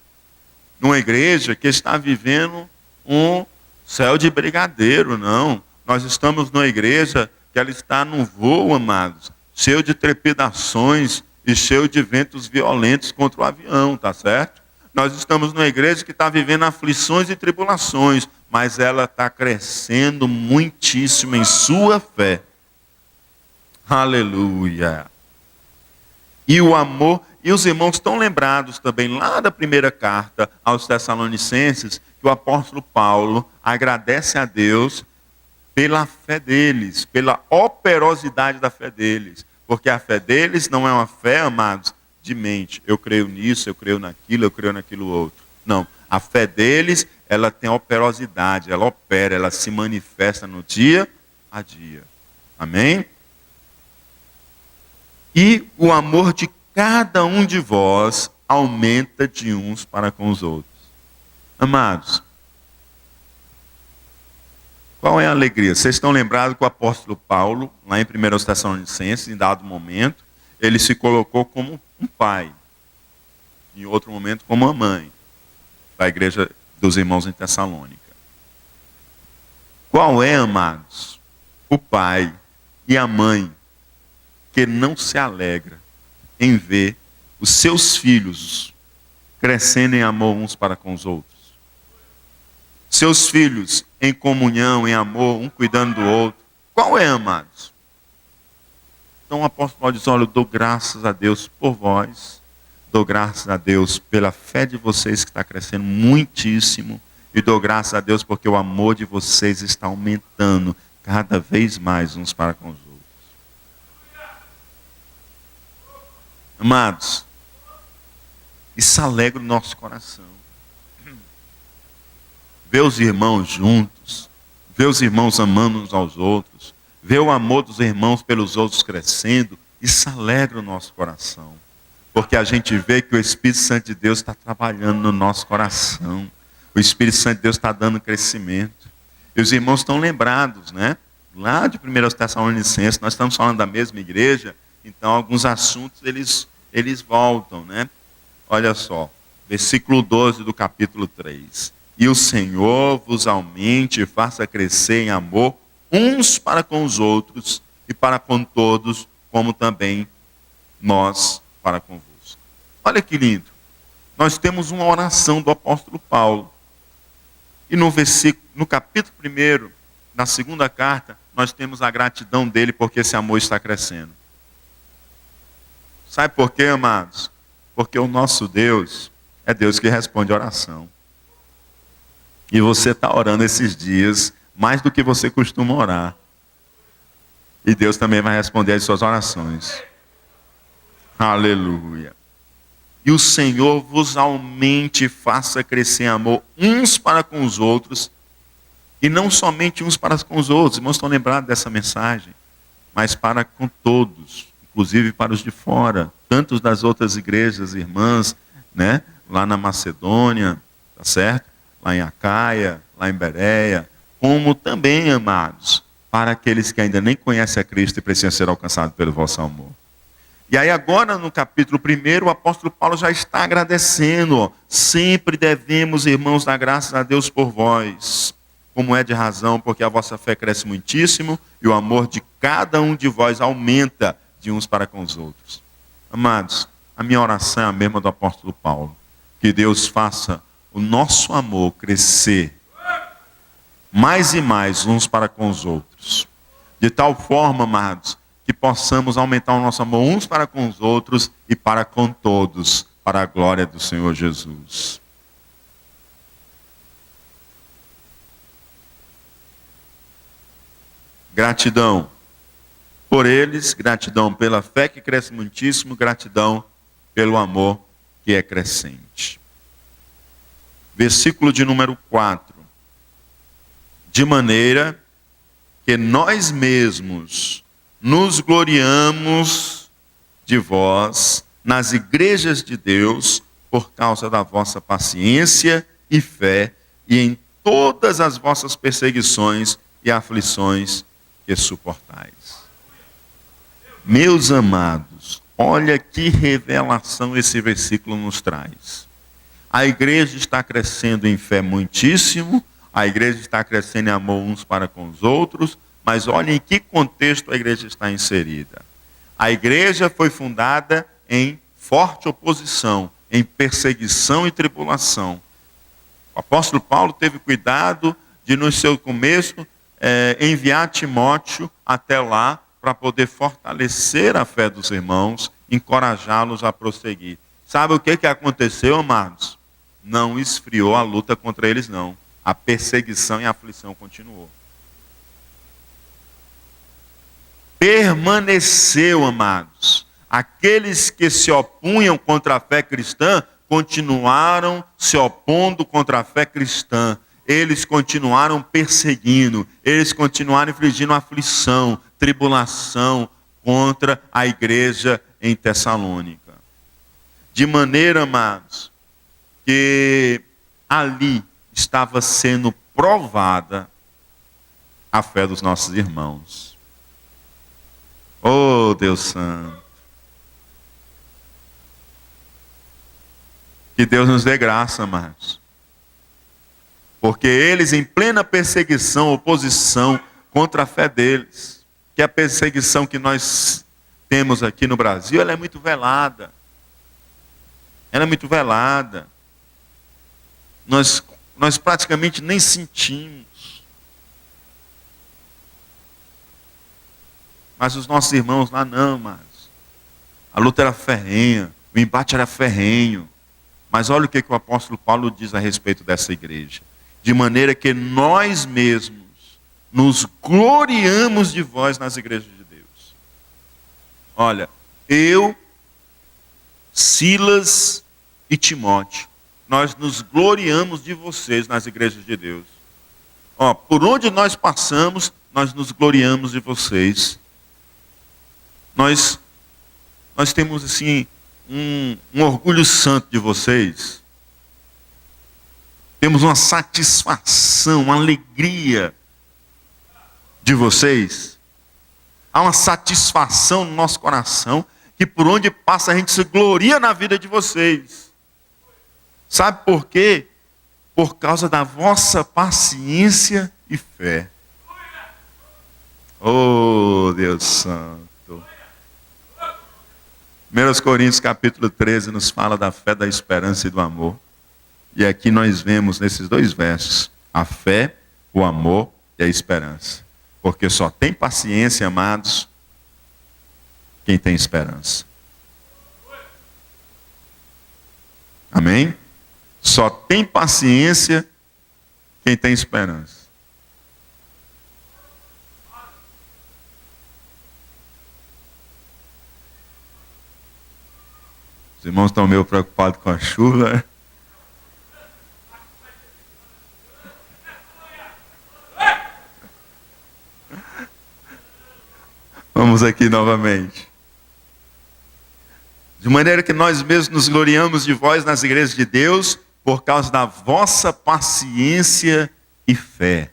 numa igreja que está vivendo um céu de brigadeiro, não. Nós estamos numa igreja que ela está num voo, amados, cheio de trepidações e cheio de ventos violentos contra o avião, tá certo? Nós estamos numa igreja que está vivendo aflições e tribulações, mas ela está crescendo muitíssimo em sua fé. Aleluia. E o amor, e os irmãos estão lembrados também lá da primeira carta aos Tessalonicenses, que o apóstolo Paulo agradece a Deus pela fé deles, pela operosidade da fé deles. Porque a fé deles não é uma fé, amados, de mente. Eu creio nisso, eu creio naquilo outro. Não, a fé deles, ela tem operosidade, ela opera, ela se manifesta no dia a dia. Amém? E o amor de cada um de vós aumenta de uns para com os outros. Amados, qual é a alegria? Vocês estão lembrados que o apóstolo Paulo, lá em 1 Tessalonicenses, em dado momento, ele se colocou como um pai. Em outro momento, como uma mãe. Da igreja dos irmãos em Tessalônica. Qual é, amados, o pai e a mãe que não se alegra em ver os seus filhos crescendo em amor uns para com os outros? Seus filhos em comunhão, em amor, um cuidando do outro. Qual é, amados? Então o apóstolo Paulo diz, olha, eu dou graças a Deus por vós, dou graças a Deus pela fé de vocês que está crescendo muitíssimo, e dou graças a Deus porque o amor de vocês está aumentando cada vez mais uns para com os outros. Amados, isso alegra o nosso coração. Ver os irmãos juntos, ver os irmãos amando uns aos outros, ver o amor dos irmãos pelos outros crescendo, isso alegra o nosso coração. Porque a gente vê que o Espírito Santo de Deus está trabalhando no nosso coração. O Espírito Santo de Deus está dando crescimento. E os irmãos estão lembrados, né? Lá de 1 Tessalonicenses, nós estamos falando da mesma igreja, então alguns assuntos eles voltam, né? Olha só, versículo 12 do capítulo 3. E o Senhor vos aumente e faça crescer em amor uns para com os outros e para com todos, como também nós para convosco. Olha que lindo. Nós temos uma oração do apóstolo Paulo. E no capítulo 1, na segunda carta, nós temos a gratidão dele porque esse amor está crescendo. Sabe por quê, amados? Porque o nosso Deus é Deus que responde a oração. E você está orando esses dias mais do que você costuma orar. E Deus também vai responder as suas orações. Aleluia. E o Senhor vos aumente e faça crescer em amor uns para com os outros. E não somente uns para com os outros. Irmãos, estão lembrados dessa mensagem? Mas para com todos. Inclusive para os de fora. Tantos das outras igrejas, irmãs, né? Lá na Macedônia, tá certo? Lá em Acaia, lá em Bereia. Como também, amados, para aqueles que ainda nem conhecem a Cristo e precisam ser alcançados pelo vosso amor. E aí agora no capítulo 1, o apóstolo Paulo já está agradecendo. Ó. Sempre devemos, irmãos, dar graças a Deus por vós. Como é de razão, porque a vossa fé cresce muitíssimo e o amor de cada um de vós aumenta de uns para com os outros. Amados, a minha oração é a mesma do apóstolo Paulo. Que Deus faça o nosso amor crescer mais e mais uns para com os outros. De tal forma, amados, que possamos aumentar o nosso amor uns para com os outros e para com todos, para a glória do Senhor Jesus. Gratidão por eles, gratidão pela fé que cresce muitíssimo, gratidão pelo amor que é crescente. Versículo de número 4. De maneira que nós mesmos nos gloriamos de vós nas igrejas de Deus por causa da vossa paciência e fé e em todas as vossas perseguições e aflições que suportais. Meus amados, olha que revelação esse versículo nos traz. A igreja está crescendo em fé muitíssimo, a igreja está crescendo em amor uns para com os outros, mas olha em que contexto a igreja está inserida. A igreja foi fundada em forte oposição, em perseguição e tribulação. O apóstolo Paulo teve cuidado de, no seu começo, enviar Timóteo até lá para poder fortalecer a fé dos irmãos, encorajá-los a prosseguir. Sabe o que aconteceu, amados? Não esfriou a luta contra eles, não. A perseguição e a aflição continuou. Permaneceu, amados. Aqueles que se opunham contra a fé cristã continuaram se opondo contra a fé cristã. Eles continuaram perseguindo, eles continuaram infligindo aflição, tribulação contra a igreja em Tessalônica. De maneira, amados, que ali estava sendo provada a fé dos nossos irmãos. Oh, Deus Santo. Que Deus nos dê graça, amados. Porque eles, em plena perseguição, oposição contra a fé deles, que a perseguição que nós temos aqui no Brasil, ela é muito velada. Ela é muito velada. Nós praticamente nem sentimos. Mas os nossos irmãos lá não, mas a luta era ferrenha, o embate era ferrenho. Mas olha o que o apóstolo Paulo diz a respeito dessa igreja. De maneira que nós mesmos nos gloriamos de vós nas igrejas de Deus. Olha, eu, Silas e Timóteo, nós nos gloriamos de vocês nas igrejas de Deus. Ó, por onde nós passamos, nós nos gloriamos de vocês. Nós temos assim um orgulho santo de vocês. Temos uma satisfação, uma alegria de vocês. Há uma satisfação no nosso coração que por onde passa a gente se gloria na vida de vocês. Sabe por quê? Por causa da vossa paciência e fé. Oh, Deus Santo. 1 Coríntios capítulo 13 nos fala da fé, da esperança e do amor. E aqui nós vemos nesses dois versos a fé, o amor e a esperança. Porque só tem paciência, amados, quem tem esperança. Amém? Só tem paciência quem tem esperança. Os irmãos estão meio preocupados com a chuva. Vamos aqui novamente. De maneira que nós mesmos nos gloriamos de vós nas igrejas de Deus, por causa da vossa paciência e fé.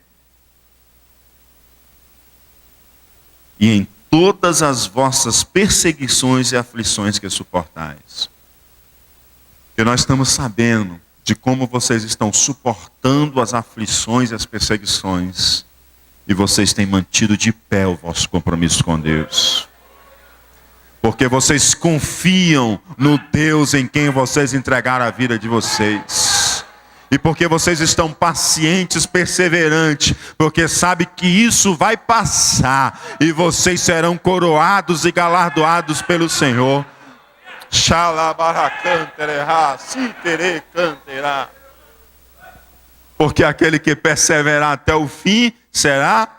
E em todas as vossas perseguições e aflições que suportais. E nós estamos sabendo de como vocês estão suportando as aflições e as perseguições. E vocês têm mantido de pé o vosso compromisso com Deus. Porque vocês confiam no Deus em quem vocês entregaram a vida de vocês. E porque vocês estão pacientes, perseverantes. Porque sabem que isso vai passar. E vocês serão coroados e galardoados pelo Senhor. Porque aquele que perseverar até o fim, será?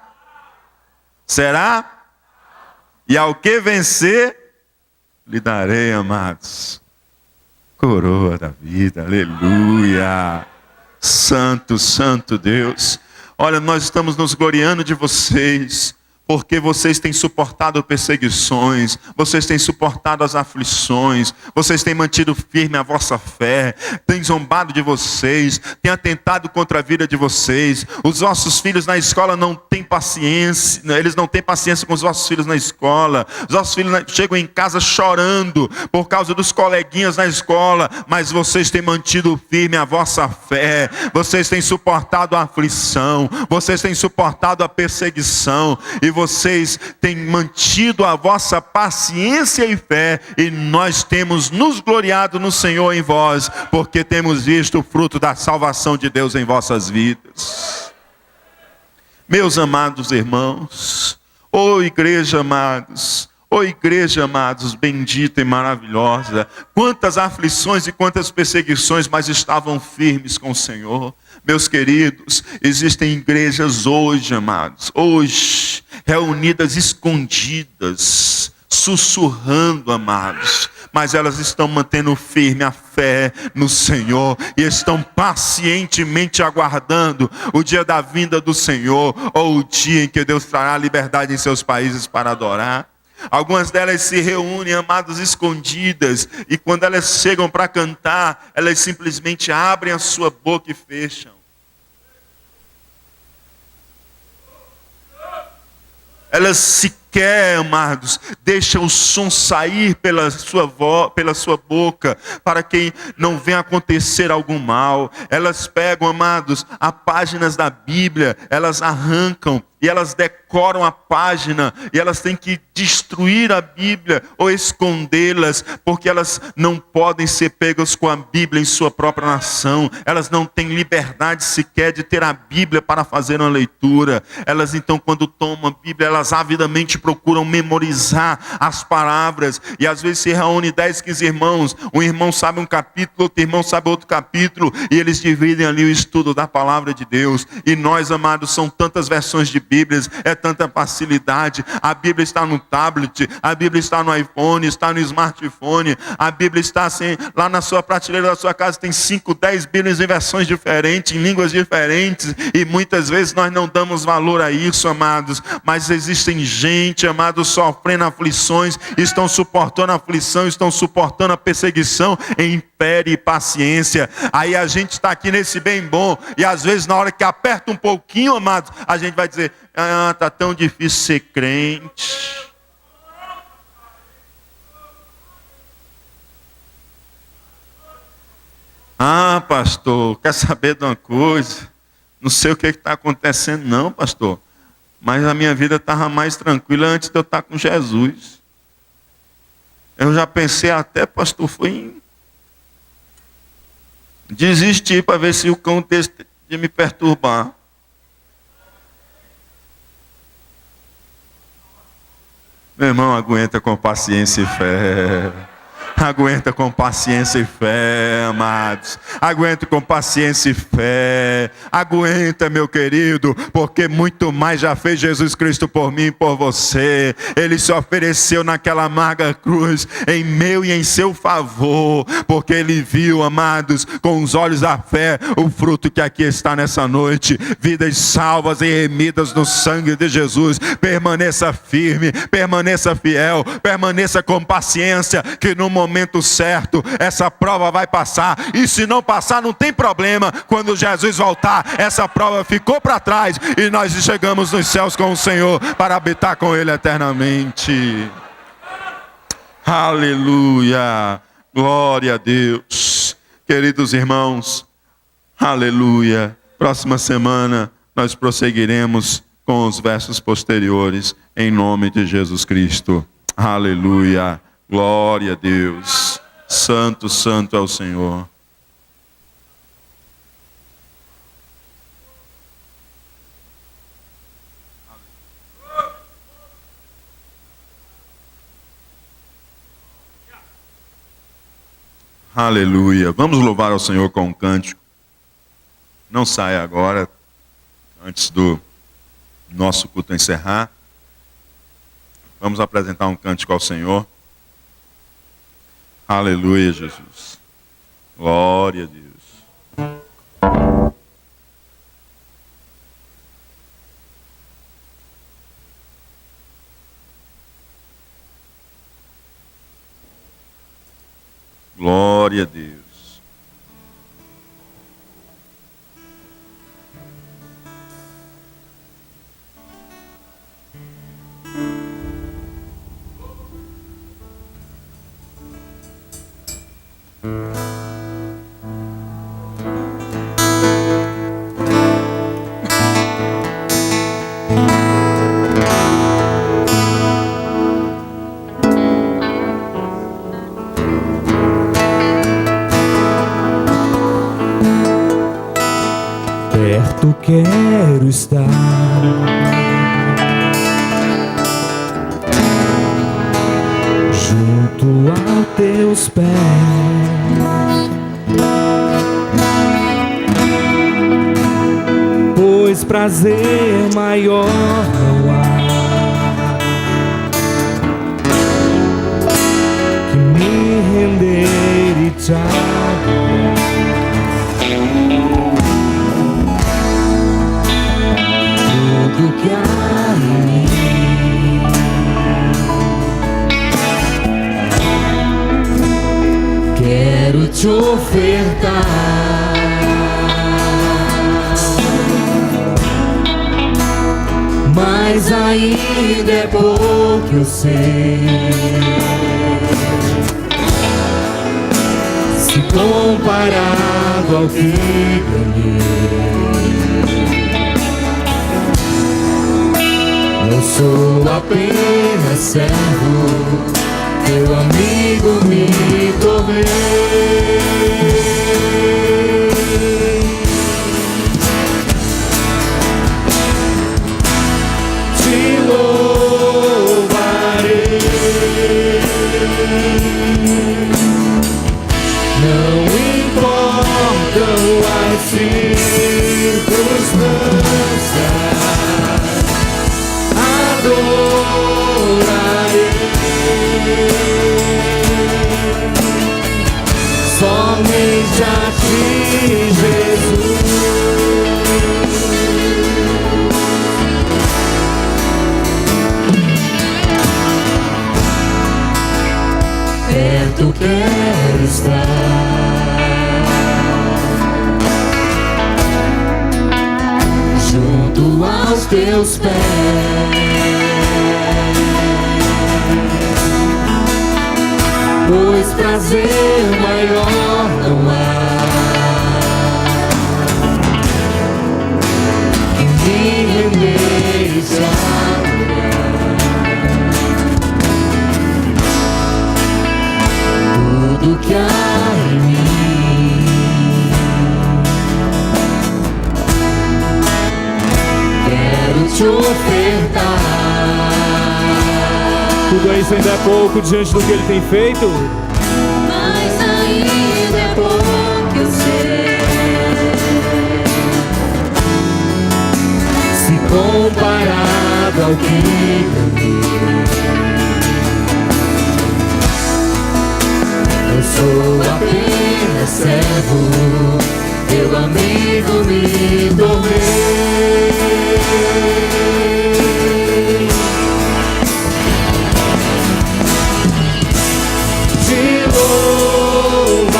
E ao que vencer, lhe darei, amados, Coroa da vida, aleluia. Santo, santo Deus. Olha, nós estamos nos gloriando de vocês, porque vocês têm suportado perseguições, vocês têm suportado as aflições, vocês têm mantido firme a vossa fé, têm zombado de vocês, têm atentado contra a vida de vocês. Os vossos filhos na escola não têm paciência, eles não têm paciência com os vossos filhos na escola. Os vossos filhos chegam em casa chorando por causa dos coleguinhas na escola, mas vocês têm mantido firme a vossa fé, vocês têm suportado a aflição, vocês têm suportado a perseguição, e vocês têm mantido a vossa paciência e fé, e nós temos nos gloriado no Senhor em vós, porque temos visto o fruto da salvação de Deus em vossas vidas. Meus amados irmãos, ô igreja amados, bendita e maravilhosa, quantas aflições e quantas perseguições, mas estavam firmes com o Senhor. Meus queridos, existem igrejas hoje, amados, hoje, reunidas escondidas, sussurrando, amados, mas elas estão mantendo firme a fé no Senhor e estão pacientemente aguardando o dia da vinda do Senhor, ou o dia em que Deus trará liberdade em seus países para adorar. Algumas delas se reúnem, amados, escondidas, e quando elas chegam para cantar, elas simplesmente abrem a sua boca e fecham. Elas sequer, amados, deixam o som sair pela sua boca, para que não venha acontecer algum mal. Elas pegam, amados, as páginas da Bíblia, elas arrancam e elas decoram a página, e elas têm que destruir a Bíblia ou escondê-las, porque elas não podem ser pegas com a Bíblia em sua própria nação. Elas não têm liberdade sequer de ter a Bíblia para fazer uma leitura. Elas então, quando tomam a Bíblia, elas avidamente procuram memorizar as palavras, e às vezes se reúne 10, 15 irmãos, um irmão sabe um capítulo, outro irmão sabe outro capítulo, e eles dividem ali o estudo da palavra de Deus. E nós, amados, são tantas versões de Bíblias, é tanta facilidade. A Bíblia está no tablet, a Bíblia está no iPhone, está no smartphone, a Bíblia está assim, lá na sua prateleira da sua casa tem 5, 10 Bíblias em versões diferentes, em línguas diferentes, e muitas vezes nós não damos valor a isso, amados, mas existem gente, amados, sofrendo aflições, estão suportando a aflição, estão suportando a perseguição em fé e paciência. Aí a gente está aqui nesse bem bom, e às vezes na hora que aperta um pouquinho, amados, a gente vai dizer: está tão difícil ser crente. Pastor, quer saber de uma coisa? Não sei o que está acontecendo não, pastor, mas a minha vida estava mais tranquila antes de eu estar com Jesus. Eu já pensei até, pastor, foi em desistir para ver se o cão desse de me perturbar. Meu irmão, aguenta com paciência e fé. Aguenta com paciência e fé, amados. Aguenta com paciência e fé. Aguenta, meu querido, porque muito mais já fez Jesus Cristo por mim e por você. Ele se ofereceu naquela amarga cruz em meu e em seu favor, porque ele viu, amados, com os olhos da fé, o fruto que aqui está nessa noite. Vidas salvas e remidas no sangue de Jesus. Permaneça firme, permaneça fiel, permaneça com paciência, que no momento certo essa prova vai passar, e se não passar não tem problema. Quando Jesus voltar, essa prova ficou para trás e nós chegamos nos céus com o Senhor para habitar com Ele eternamente. Aleluia, glória a Deus. Queridos irmãos, aleluia. Próxima semana nós prosseguiremos com os versos posteriores, em nome de Jesus Cristo. Aleluia. Glória a Deus. Santo, santo é o Senhor. Aleluia. Vamos louvar ao Senhor com um cântico. Não saia agora, antes do nosso culto encerrar. Vamos apresentar um cântico ao Senhor. Aleluia, Jesus. Glória a Deus. Glória a Deus. Perto quero estar, junto aos teus pés, pois prazer maior não há que me render e te adorar. Tudo que há em mim quero te ofertar, mas ainda é pouco, eu sei. Se comparado ao que ganhei, eu sou apenas servo, teu amigo me tornei. Te louvarei, não importam as circunstâncias, adorarei somente a ti, Jesus. Perto quero estar, junto aos teus pés, pois prazer maior não há que me render e te adorar. Tudo que há em mim quero te ofertar. Tudo isso ainda é pouco diante do que Ele tem feito, Mas ainda é pouco, eu sei. Se comparado ao que ganhei, eu sou apenas servo, teu amigo me tornei. Te louvarei,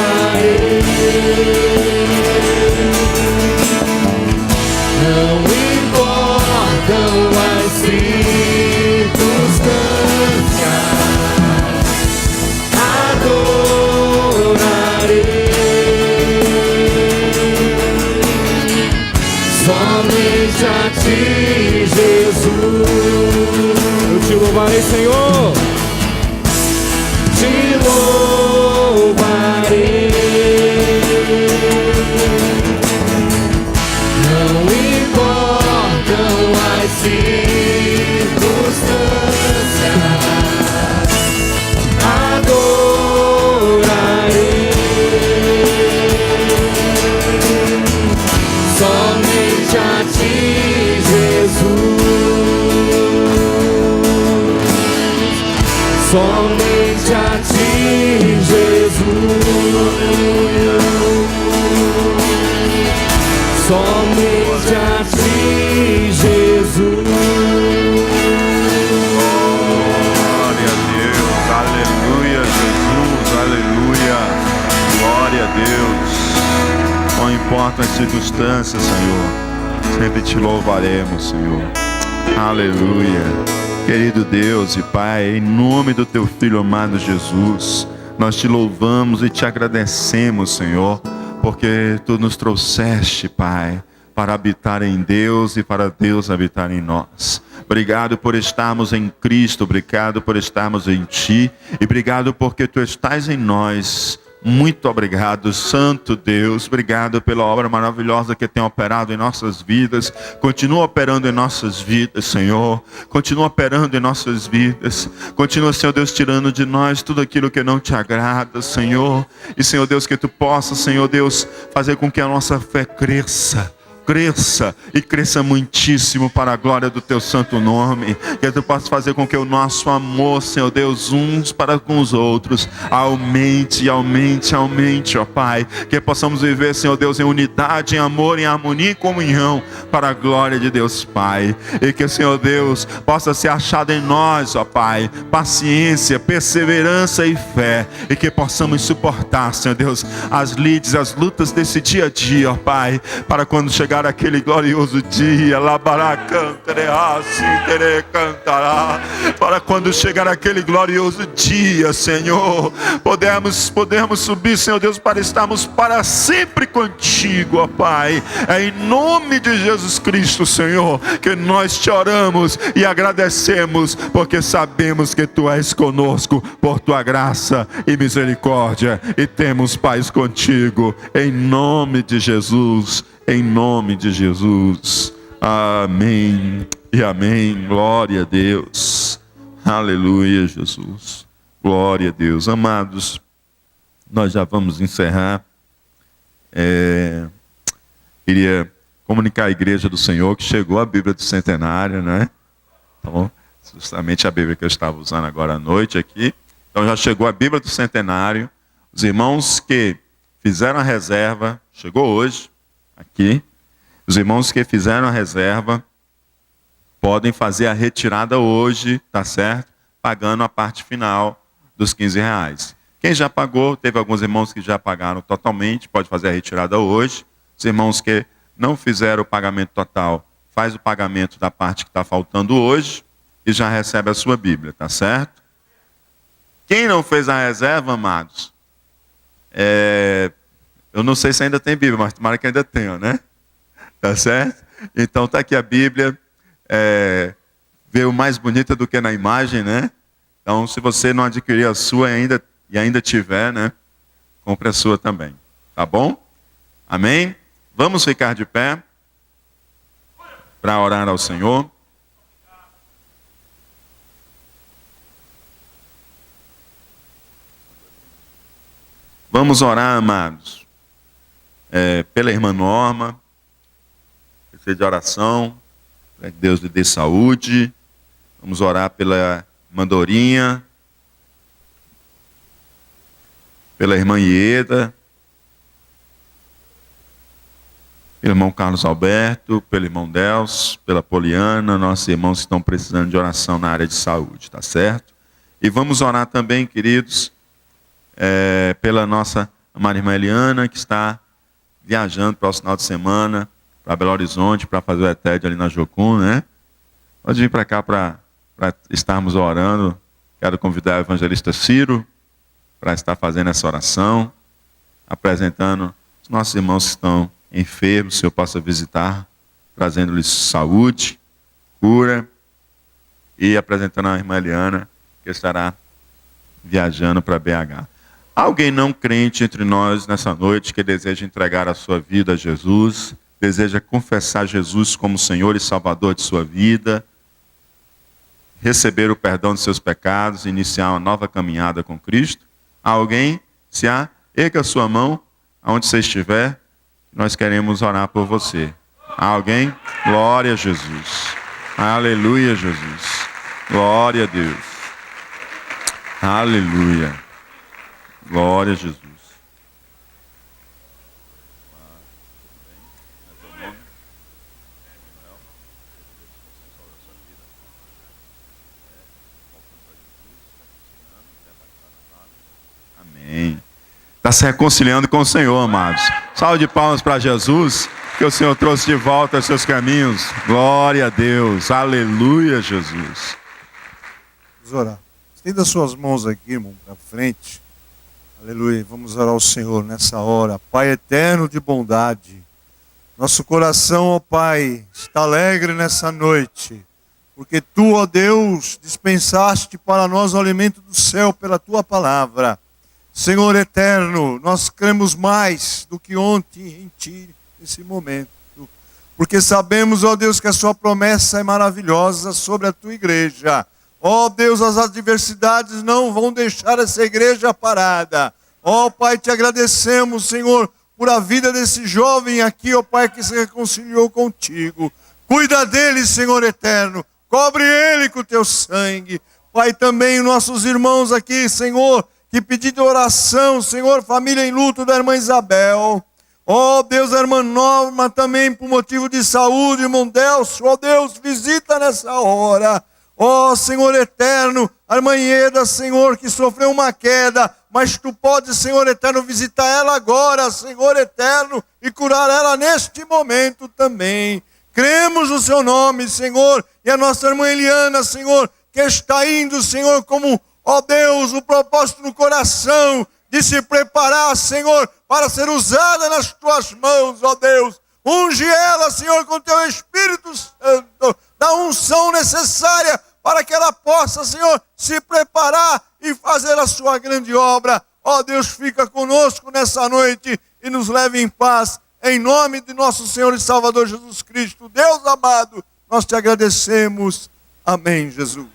não importam as circunstâncias, adorarei somente a ti, Jesus. eu te louvarei, Senhor. Te louvarei, não importam as circunstâncias, adorarei somente a ti, Jesus. Somente a ti, Jesus. Somente a ti, Jesus. Glória a Deus, aleluia, Jesus, aleluia. Glória a Deus. Não importa as circunstâncias, Senhor, sempre te louvaremos, Senhor. Aleluia. Querido Deus e Pai, em nome do Teu Filho amado Jesus, nós te louvamos e te agradecemos, Senhor, porque Tu nos trouxeste, Pai, para habitar em Deus e para Deus habitar em nós. Obrigado por estarmos em Cristo, obrigado por estarmos em Ti e obrigado porque Tu estás em nós. Muito obrigado, Santo Deus, obrigado pela obra maravilhosa que tem operado em nossas vidas. Continua operando em nossas vidas, Senhor. Continua operando em nossas vidas. Continua, Senhor Deus, tirando de nós tudo aquilo que não te agrada, Senhor. E, Senhor Deus, que Tu possa, Senhor Deus, fazer com que a nossa fé cresça e cresça muitíssimo para a glória do Teu santo nome. Que Tu possa fazer com que o nosso amor, Senhor Deus, uns para com os outros, aumente, ó Pai. Que possamos viver, Senhor Deus, em unidade, em amor, em harmonia e comunhão, para a glória de Deus Pai. E que, Senhor Deus, possa ser achado em nós, ó Pai, paciência, perseverança e fé. E que possamos suportar, Senhor Deus, as lides, as lutas desse dia a dia, ó Pai, para quando chegar aquele glorioso dia, para quando chegar aquele glorioso dia, Senhor, podemos subir, Senhor Deus, para estarmos para sempre contigo, ó Pai. É em nome de Jesus Cristo, Senhor, que nós te oramos e agradecemos, porque sabemos que Tu és conosco por Tua graça e misericórdia, e temos paz contigo, em nome de Jesus. Em nome de Jesus. Amém e amém. Glória a Deus. Aleluia, Jesus. Glória a Deus. Amados, nós já vamos encerrar. Queria comunicar à igreja do Senhor que chegou a Bíblia do Centenário, né? Então, justamente a Bíblia que eu estava usando agora à noite aqui. Então já chegou a Bíblia do Centenário. Os irmãos que fizeram a reserva, chegou hoje. Aqui, os irmãos que fizeram a reserva podem fazer a retirada hoje, tá certo? Pagando a parte final dos R$15. Quem já pagou, teve alguns irmãos que já pagaram totalmente, pode fazer a retirada hoje. Os irmãos que não fizeram o pagamento total, faz o pagamento da parte que está faltando hoje e já recebe a sua Bíblia, tá certo? Quem não fez a reserva, amados, eu não sei se ainda tem Bíblia, mas tomara que ainda tenha, né? Tá certo? Então tá aqui a Bíblia. Veio mais bonita do que na imagem, né? Então, se você não adquirir a sua e ainda tiver, né? Compre a sua também. Tá bom? Amém? Vamos ficar de pé para orar ao Senhor. Vamos orar, amados. Pela irmã Norma, precisa de oração, para que Deus lhe dê saúde. Vamos orar pela irmã Dorinha, pela irmã Ieda, pelo irmão Carlos Alberto, pelo irmão Delcio, pela Poliana, nossos irmãos que estão precisando de oração na área de saúde, tá certo? E vamos orar também, queridos, pela nossa amada irmã Eliana, que está viajando para o final de semana, para Belo Horizonte, para fazer o ETED ali na Jocum, né? Pode vir para cá para estarmos orando. Quero convidar o evangelista Ciro para estar fazendo essa oração, apresentando os nossos irmãos que estão enfermos, o Senhor possa visitar, trazendo-lhes saúde, cura, e apresentando a irmã Eliana, que estará viajando para BH. Alguém não crente entre nós nessa noite que deseja entregar a sua vida a Jesus, deseja confessar Jesus como Senhor e Salvador de sua vida, receber o perdão de seus pecados e iniciar uma nova caminhada com Cristo? Alguém? Se há, erga a sua mão, aonde você estiver, nós queremos orar por você. Há alguém? Glória a Jesus. Aleluia, Jesus. Glória a Deus. Aleluia. Glória a Jesus. Amém. Está se reconciliando com o Senhor, amados. Salve de palmas para Jesus, que o Senhor trouxe de volta aos seus caminhos. Glória a Deus. Aleluia, Jesus. Vamos orar. Estenda suas mãos aqui, irmão, para frente. Aleluia. Vamos orar ao Senhor nessa hora. Pai eterno de bondade, nosso coração, ó Pai, está alegre nessa noite, porque Tu, ó Deus, dispensaste para nós o alimento do céu pela Tua palavra. Senhor eterno, nós cremos mais do que ontem em Ti, nesse momento, porque sabemos, ó Deus, que a Sua promessa é maravilhosa sobre a Tua igreja. Ó Deus, as adversidades não vão deixar essa igreja parada. Ó Pai, Te agradecemos, Senhor, por a vida desse jovem aqui, ó Pai, que se reconciliou contigo. Cuida dele, Senhor eterno, cobre ele com o Teu sangue. Pai, também nossos irmãos aqui, Senhor, que pediram oração, Senhor, família em luto da irmã Isabel. Ó Deus, a irmã Norma também por motivo de saúde, irmão Delcio. Ó Deus, visita nessa hora. Ó Senhor eterno, a irmã Ieda, Senhor, que sofreu uma queda, mas Tu podes, Senhor eterno, visitar ela agora, Senhor eterno, e curar ela neste momento também. Cremos no Seu nome, Senhor, e a nossa irmã Eliana, Senhor, que está indo, Senhor, como, ó Deus, o propósito no coração de se preparar, Senhor, para ser usada nas Tuas mãos, ó Deus. Unge ela, Senhor, com Teu Espírito Santo, da unção necessária para que ela possa, Senhor, se preparar e fazer a Sua grande obra. Ó Deus, fica conosco nessa noite e nos leve em paz, em nome de nosso Senhor e Salvador Jesus Cristo. Deus amado, nós Te agradecemos. Amém, Jesus.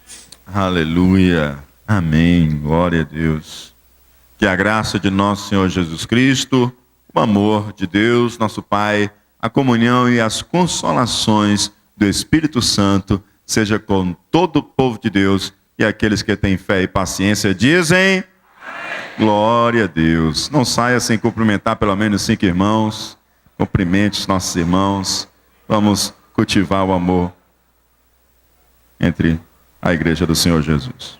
Aleluia. Amém. Glória a Deus. Que a graça de nosso Senhor Jesus Cristo, o amor de Deus, nosso Pai, a comunhão e as consolações do Espírito Santo seja com todo o povo de Deus e aqueles que têm fé e paciência dizem: amém. Glória a Deus. Não saia sem cumprimentar pelo menos 5 irmãos. Cumprimente os nossos irmãos. Vamos cultivar o amor entre a igreja do Senhor Jesus.